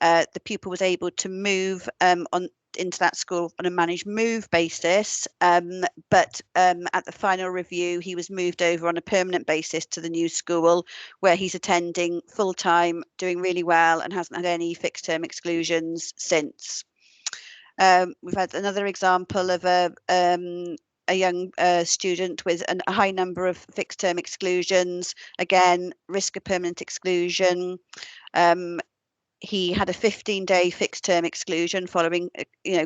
The pupil was able to move on into that school on a managed move basis, but at the final review he was moved over on a permanent basis to the new school, where he's attending full time, doing really well, and hasn't had any fixed term exclusions since. We've had another example of a young student with a high number of fixed term exclusions, again risk of permanent exclusion. He had a 15-day fixed term exclusion following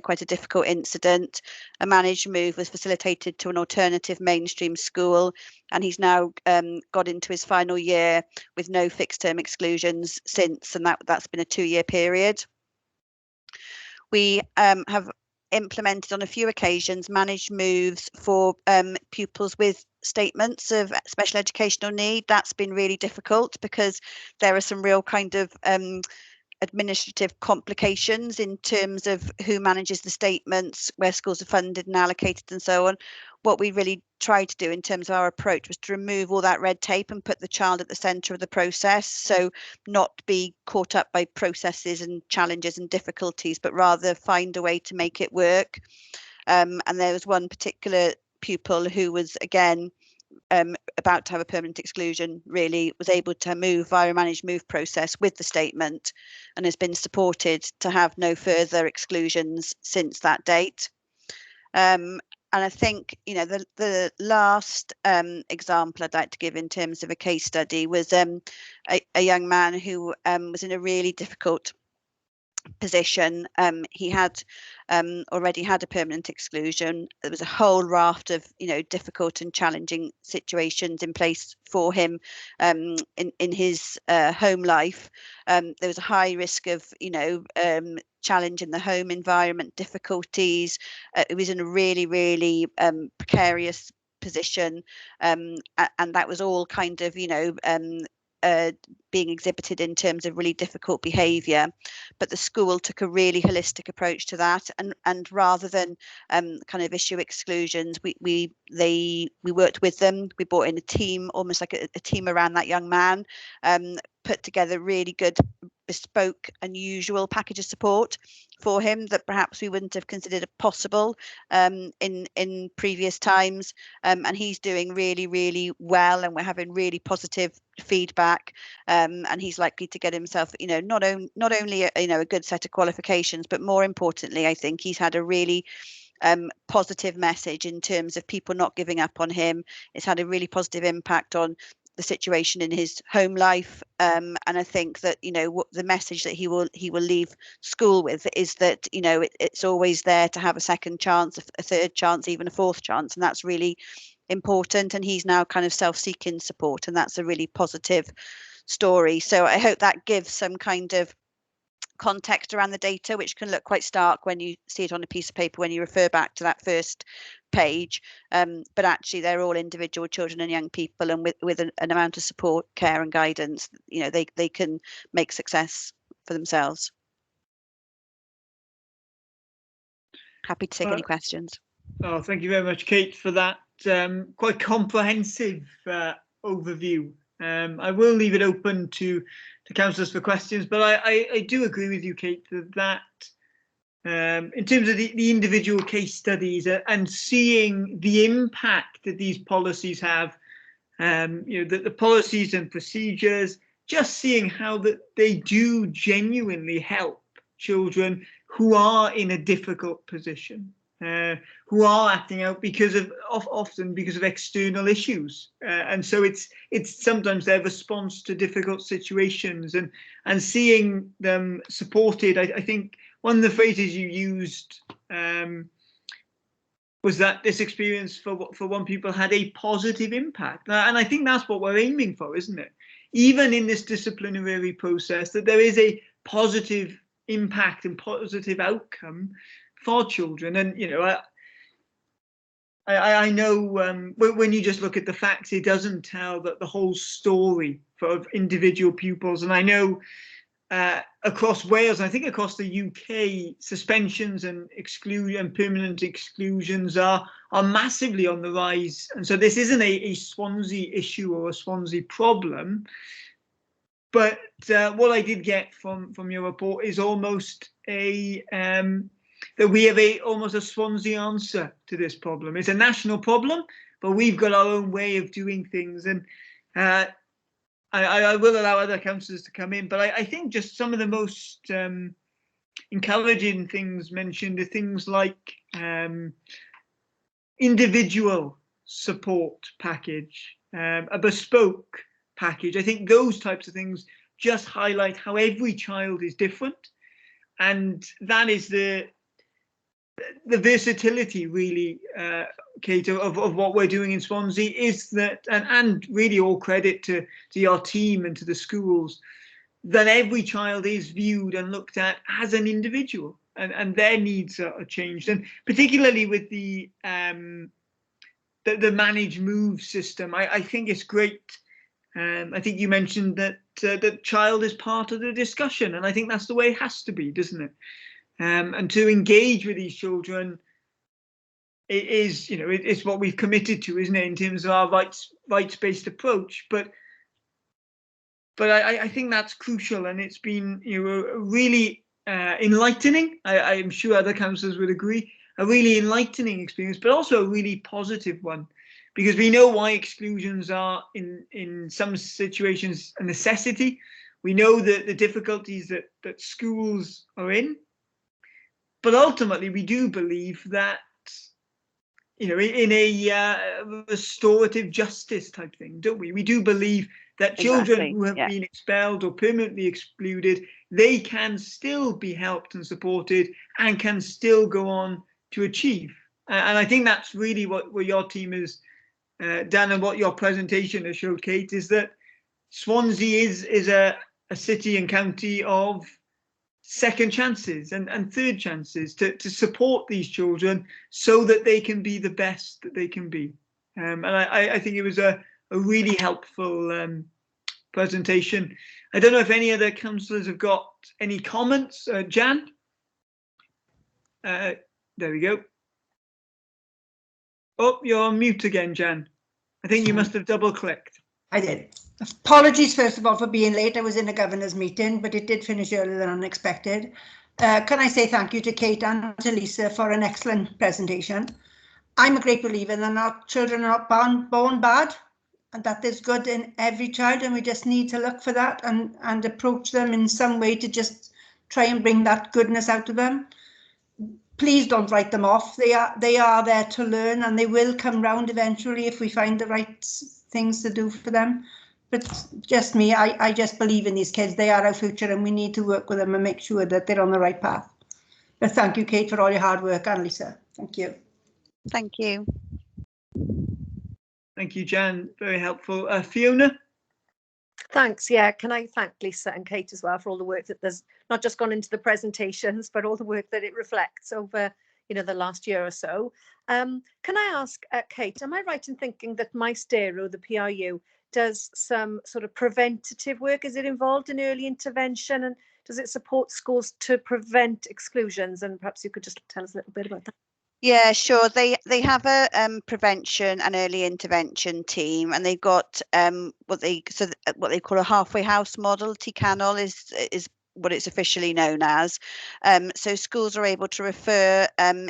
quite a difficult incident. A managed move was facilitated to an alternative mainstream school, and he's now got into his final year with no fixed term exclusions since, and that's been a 2-year period. We have implemented on a few occasions managed moves for pupils with statements of special educational need. That's been really difficult because there are some real kind of administrative complications in terms of who manages the statements, where schools are funded and allocated and so on. What we really tried to do in terms of our approach was to remove all that red tape and put the child at the centre of the process, so not be caught up by processes and challenges and difficulties, but rather find a way to make it work. And there was one particular pupil who was, again, about to have a permanent exclusion, really was able to move via a managed move process with the statement, and has been supported to have no further exclusions since that date. And I think, the last example I'd like to give in terms of a case study was a young man who was in a really difficult position. He had already had a permanent exclusion. There was a whole raft of difficult and challenging situations in place for him in his home life. There was a high risk of challenge in the home environment, difficulties. It was in a really precarious position, and that was all kind of being exhibited in terms of really difficult behaviour. But the school took a really holistic approach to that, and rather than kind of issue exclusions, we worked with them. We brought in a team, almost like a team around that young man, put together really good bespoke, unusual package of support for him that perhaps we wouldn't have considered possible in previous times, and he's doing really well, and we're having really positive feedback, and he's likely to get himself not only a good set of qualifications, but more importantly, I think he's had a really positive message in terms of people not giving up on him. It's had a really positive impact on the situation in his home life, and I think that the message that he will leave school with is that it's always there to have a second chance, a third chance, even a fourth chance, and that's really important. And he's now kind of self-seeking support, and that's a really positive story. So I hope that gives some kind of context around the data, which can look quite stark when you see it on a piece of paper when you refer back to that first page, but actually they're all individual children and young people, and with an amount of support, care and guidance, they can make success for themselves. Happy to take any questions.
Oh, thank you very much, Kate, for that quite comprehensive overview. I will leave it open to councillors for questions, but I do agree with you, Kate, that in terms of the individual case studies and seeing the impact that these policies have, the policies and procedures, just seeing how that they do genuinely help children who are in a difficult position, who are acting out often because of external issues, and so it's sometimes their response to difficult situations, and seeing them supported. I think one of the phrases you used was that this experience for one pupil had a positive impact, and I think that's what we're aiming for, isn't it? Even in this disciplinary process, that there is a positive impact and positive outcome for children. And I know when you just look at the facts, it doesn't tell the whole story for individual pupils. And I know across Wales, and I think across the UK, suspensions and permanent exclusions are massively on the rise. And so this isn't a Swansea issue or a Swansea problem. But what I did get from your report is almost a that we have almost a Swansea answer to this problem. It's a national problem, but we've got our own way of doing things. And I will allow other councillors to come in, but I think just some of the most encouraging things mentioned are things like individual support package, a bespoke package. I think those types of things just highlight how every child is different, and that is the versatility, really, Kate, of what we're doing in Swansea, is that, and really all credit to your team and to the schools, that every child is viewed and looked at as an individual, and their needs are changed. And particularly with the manage move system, I think it's great. I think you mentioned that the child is part of the discussion, and I think that's the way it has to be, doesn't it? And to engage with these children, it is, it's what we've committed to, isn't it, in terms of our rights-based approach. But I think that's crucial, and it's been, really enlightening. I'm sure other councillors would agree, a really enlightening experience, but also a really positive one, because we know why exclusions are in some situations a necessity. We know that the difficulties that schools are in. But ultimately, we do believe that, in a restorative justice type thing, don't we? We do believe that children who have been expelled or permanently excluded, they can still be helped and supported and can still go on to achieve. And I think that's really what your team has done, and what your presentation has showed, Kate, is that Swansea is a city and county of second chances and third chances to support these children so that they can be the best that they can be. And I think it was a really helpful presentation. I don't know if any other councillors have got any comments. Jan? There we go. Oh, you're on mute again, Jan. I think you must have double clicked.
I did. Apologies, first of all, for being late. I was in a governor's meeting, but it did finish earlier than unexpected. Can I say thank you to Kate and to Lisa for an excellent presentation. I'm a great believer that our children are not born bad, and that there's good in every child, and we just need to look for that and approach them in some way to just try and bring that goodness out of them. Please don't write them off. They are there to learn, and they will come round eventually if we find the right things to do for them. But just me, I just believe in these kids. They are our future, and we need to work with them and make sure that they're on the right path. But thank you, Kate, for all your hard work, and Lisa. Thank you.
Thank you.
Thank you, Jan. Very helpful. Fiona?
Thanks. Yeah, can I thank Lisa and Kate as well for all the work that there's not just gone into the presentations, but all the work that it reflects over, the last year or so. Can I ask, Kate, am I right in thinking that Pastoral, the PRU, does some sort of preventative work? Is it involved in early intervention, and does it support schools to prevent exclusions? And perhaps you could just tell us a little bit about that.
Yeah, sure. They have a prevention and early intervention team, and they've got what they call a halfway house model. TCANOL is what it's officially known as. So schools are able to refer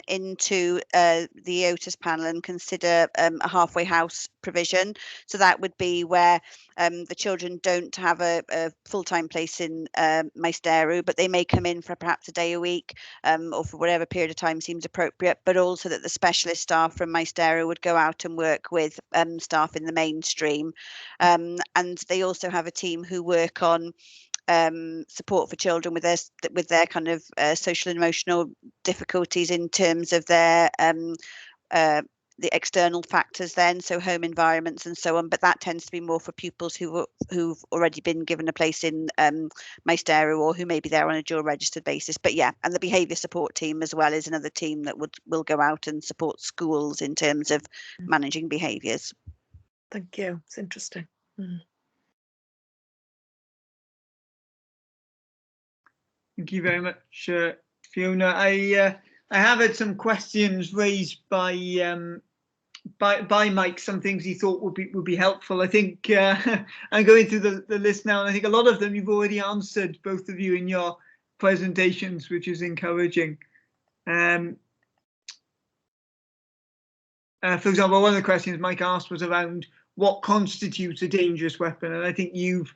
into the Otis panel and consider a halfway house provision. So that would be where the children don't have a full-time place in Pastoral, but they may come in for perhaps a day a week or for whatever period of time seems appropriate, but also that the specialist staff from Pastoral would go out and work with staff in the mainstream. And they also have a team who work on support for children with their kind of social and emotional difficulties in terms of their the external factors then, so home environments and so on, but that tends to be more for pupils who've already been given a place in Pastoral or who may be there on a dual registered basis. But yeah, and the behaviour support team as well is another team that will go out and support schools in terms of managing behaviours.
Thank you. It's interesting.
Thank you very much, Fiona. I have had some questions raised by Mike, some things he thought would be helpful. I think I'm going through the list now, and I think a lot of them you've already answered, both of you, in your presentations, which is encouraging. For example, one of the questions Mike asked was around what constitutes a dangerous weapon, and I think you've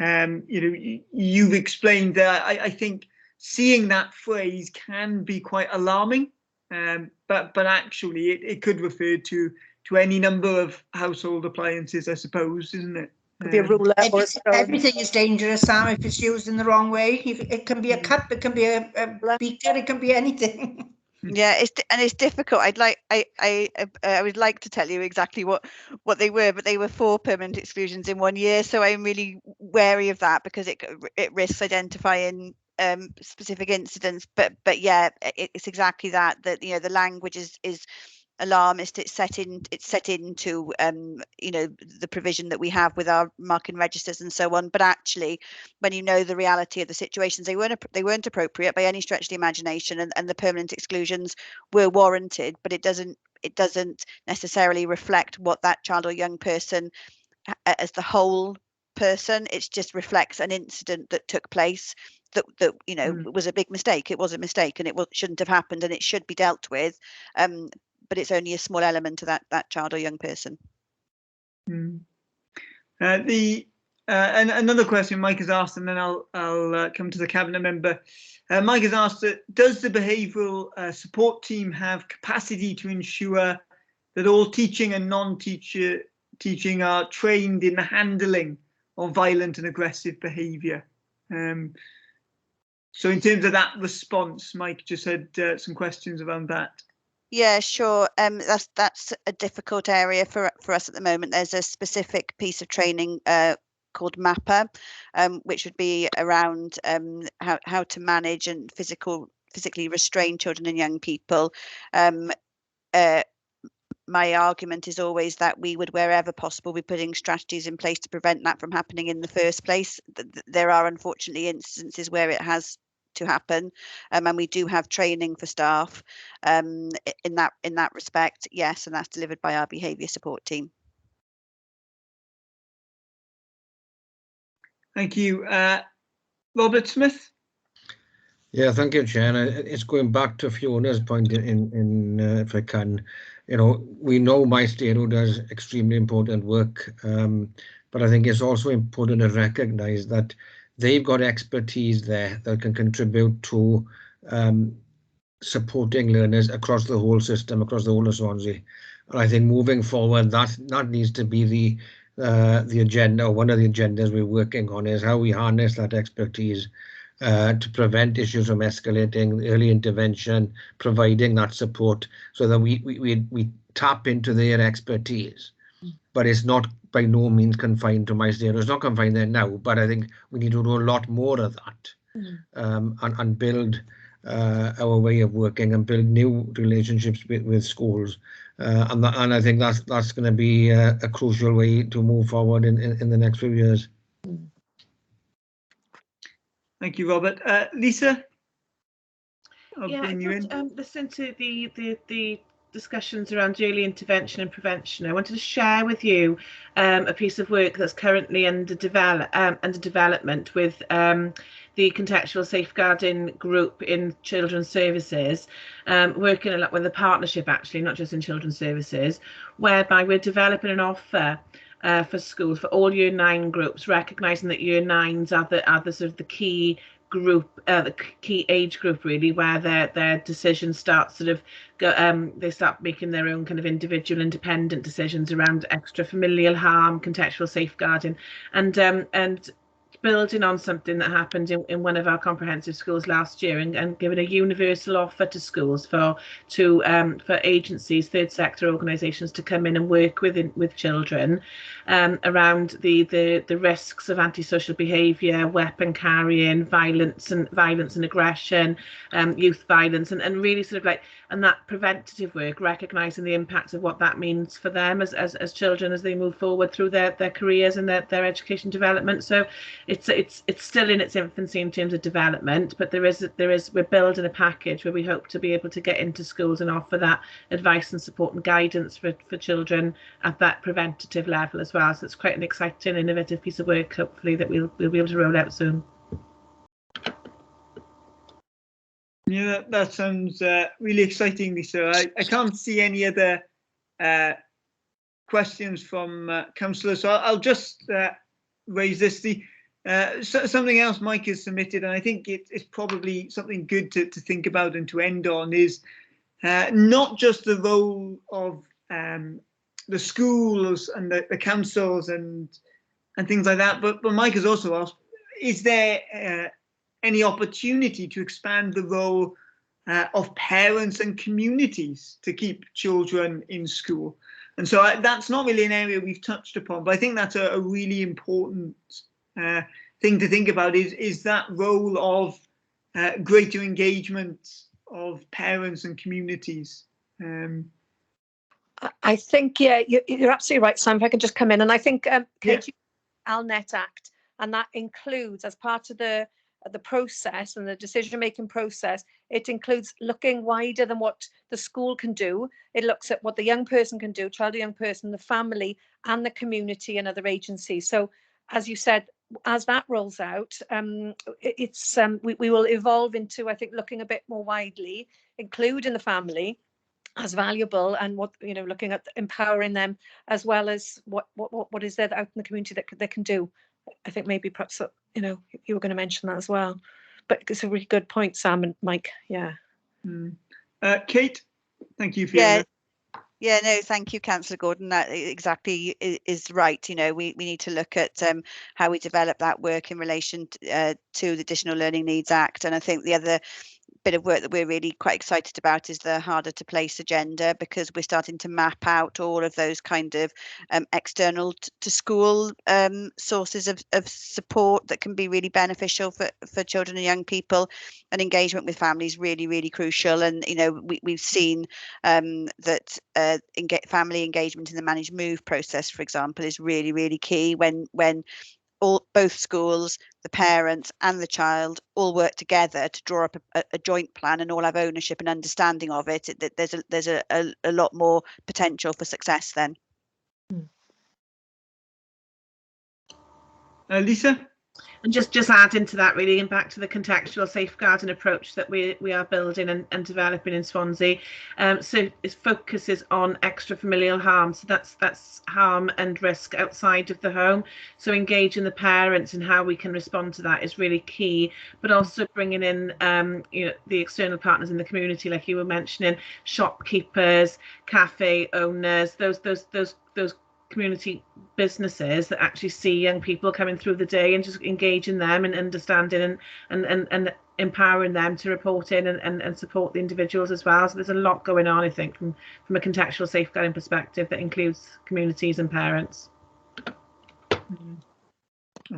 you've explained that. I think seeing that phrase can be quite alarming, but actually it could refer to any number of household appliances, I suppose, isn't it?
Could be a ruler or a stone.
Everything is dangerous, Sam, if it's used in the wrong way. It can be a cup, it can be a beaker, it can be anything.
Yeah, it's difficult. I would like to tell you exactly what they were, but they were 4 permanent exclusions in 1 year, so I'm really wary of that because it risks identifying specific incidents. But yeah, it's exactly that the language is alarmist. It's set into the provision that we have with our marking registers and so on. But actually, when you know the reality of the situations, they weren't appropriate by any stretch of the imagination, and the permanent exclusions were warranted. But it doesn't necessarily reflect what that child or young person as the whole person. It just reflects an incident that took place that was a big mistake. It was a mistake, and it shouldn't have happened, and it should be dealt with. But it's only a small element of that child or young person.
And another question Mike has asked, and then I'll come to the cabinet member. Mike has asked, does the behavioural support team have capacity to ensure that all teaching and non-teaching are trained in the handling of violent and aggressive behaviour? So in terms of that response, Mike just had some questions around that.
Yeah, sure. That's a difficult area for us at the moment. There's a specific piece of training called MAPA, which would be around how to manage and physically restrain children and young people. My argument is always that we would, wherever possible, be putting strategies in place to prevent that from happening in the first place. There are unfortunately instances where it has to happen, and we do have training for staff in that respect. Yes, and that's delivered by our behaviour support team.
Thank you. Robert Smith.
Yeah, thank you, Chair. It's going back to Fiona's point in if I can, we know Pastoral does extremely important work, but I think it's also important to recognise that they've got expertise there that can contribute to supporting learners across the whole system, across the whole of Swansea. And I think moving forward, that needs to be the agenda, or one of the agendas we're working on, is how we harness that expertise to prevent issues from escalating, early intervention, providing that support, so that we tap into their expertise. But it's not by no means confined to Pastoral. It's not confined there now, but I think we need to do a lot more of that, and build our way of working and build new relationships with schools. And I think that's going to be a crucial way to move forward in the next few years.
Thank you, Robert. Lisa?
Listen to the discussions around early intervention and prevention. I wanted to share with you a piece of work that's currently under development with the contextual safeguarding group in children's services, working a lot with a partnership, actually, not just in children's services, whereby we're developing an offer for schools, for all Year 9 groups, recognising that Year 9s are the sort of the key group, the key age group, really, where their decisions start they start making their own kind of individual independent decisions around extra-familial harm, contextual safeguarding, and building on something that happened in one of our comprehensive schools last year, and giving a universal offer to schools for agencies, third sector organisations, to come in and work with children around the risks of antisocial behaviour, weapon carrying, violence and aggression, youth violence, and really and that preventative work, recognising the impact of what that means for them as children as they move forward through their careers and their education development. So it's still in its infancy in terms of development, but we're building a package where we hope to be able to get into schools and offer that advice and support and guidance for children at that preventative level as well. So it's quite an exciting, innovative piece of work, hopefully, that we'll be able to roll out soon.
Yeah, that sounds really exciting, Lisa. I can't see any other questions from councillors, so I'll just raise this. Something else Mike has submitted, and I think it's probably something good to think about and to end on, is not just the role of the schools and the councils and things like that, but Mike has also asked, is there any opportunity to expand the role of parents and communities to keep children in school? And so that's not really an area we've touched upon, but I think that's a really important thing to think about, is that role of greater engagement of parents and communities.
I think, yeah, you're absolutely right, Sam. If I can just come in, and I think, Kate, ALNet Act, and that includes, as part of the process and the decision-making process, it includes looking wider than what the school can do. It looks at what the young person can do, child or young person, the family, and the community and other agencies. So, as you said, as that rolls out, we will evolve into, I think, looking a bit more widely, including the family as valuable, and what, you know, looking at empowering them, as well as what is there out in the community that they can do. I think maybe perhaps, you know, you were going to mention that as well, but it's a really good point, Sam and Mike. Yeah.
Kate, thank you for
your... Yeah, no, thank you, Councillor Gordon. That exactly is right. You know, we need to look at how we develop that work in relation to the Additional Learning Needs Act. And I think the other bit of work that we're really quite excited about is the harder to place agenda, because we're starting to map out all of those kind of external to school sources of support that can be really beneficial for children and young people, and engagement with families really, really crucial. And you know, we've seen that family engagement in the managed move process, for example, is really, really key when both schools, the parents and the child all work together to draw up a joint plan and all have ownership and understanding of it. There's a lot more potential for success then.
Lisa?
And just adding to that, really, and back to the contextual safeguarding approach that we are building and developing in Swansea. So it focuses on extrafamilial harm. So that's harm and risk outside of the home. So engaging the parents and how we can respond to that is really key. But also bringing in you know, the external partners in the community, like you were mentioning, shopkeepers, cafe owners, those community businesses that actually see young people coming through the day, and just engaging them and understanding and empowering them to report in and support the individuals as well. So there's a lot going on, I think, from a contextual safeguarding perspective that includes communities and parents.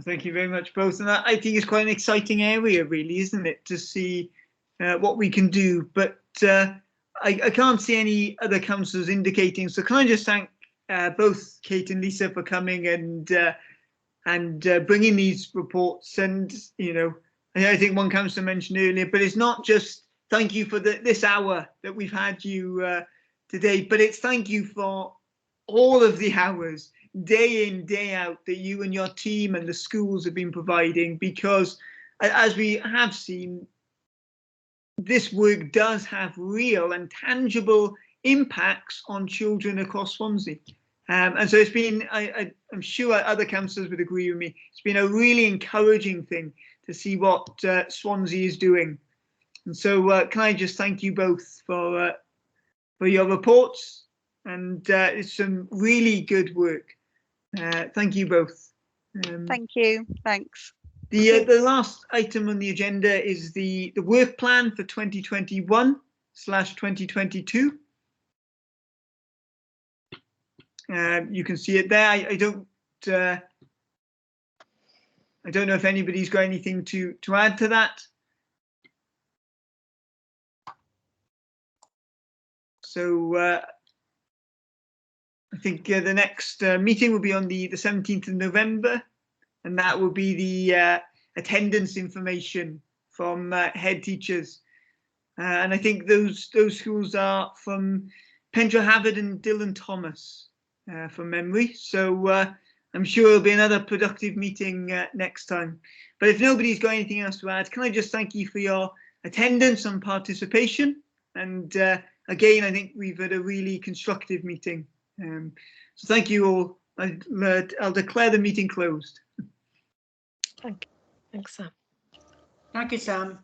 Thank you very much, both. And I think it's quite an exciting area, really, isn't it, to see what we can do. But I can't see any other councillors indicating. So can I just thank both Kate and Lisa for coming and bringing these reports. And you know, I think one councillor mentioned earlier, but it's not just thank you for this hour that we've had you today, but it's thank you for all of the hours, day in, day out, that you and your team and the schools have been providing, because as we have seen, this work does have real and tangible impacts on children across Swansea. And so it's been, I'm sure other councillors would agree with me, it's been a really encouraging thing to see what Swansea is doing. And so can I just thank you both for your reports, and it's some really good work. Thank you both.
Thank you. Thanks.
The last item on the agenda is the work plan for 2021/2022. You can see it there. I don't know if anybody's got anything to add to that. So I think the next meeting will be on the 17th of November, and that will be the attendance information from head teachers. And I think those schools are from Pendrahavard and Dillon Thomas, from memory. So I'm sure it'll be another productive meeting next time. But if nobody's got anything else to add, can I just thank you for your attendance and participation. And again, I think we've had a really constructive meeting. So thank you all. I'll declare the meeting closed.
Thank you. Thanks, Sam.
Thank you, Sam.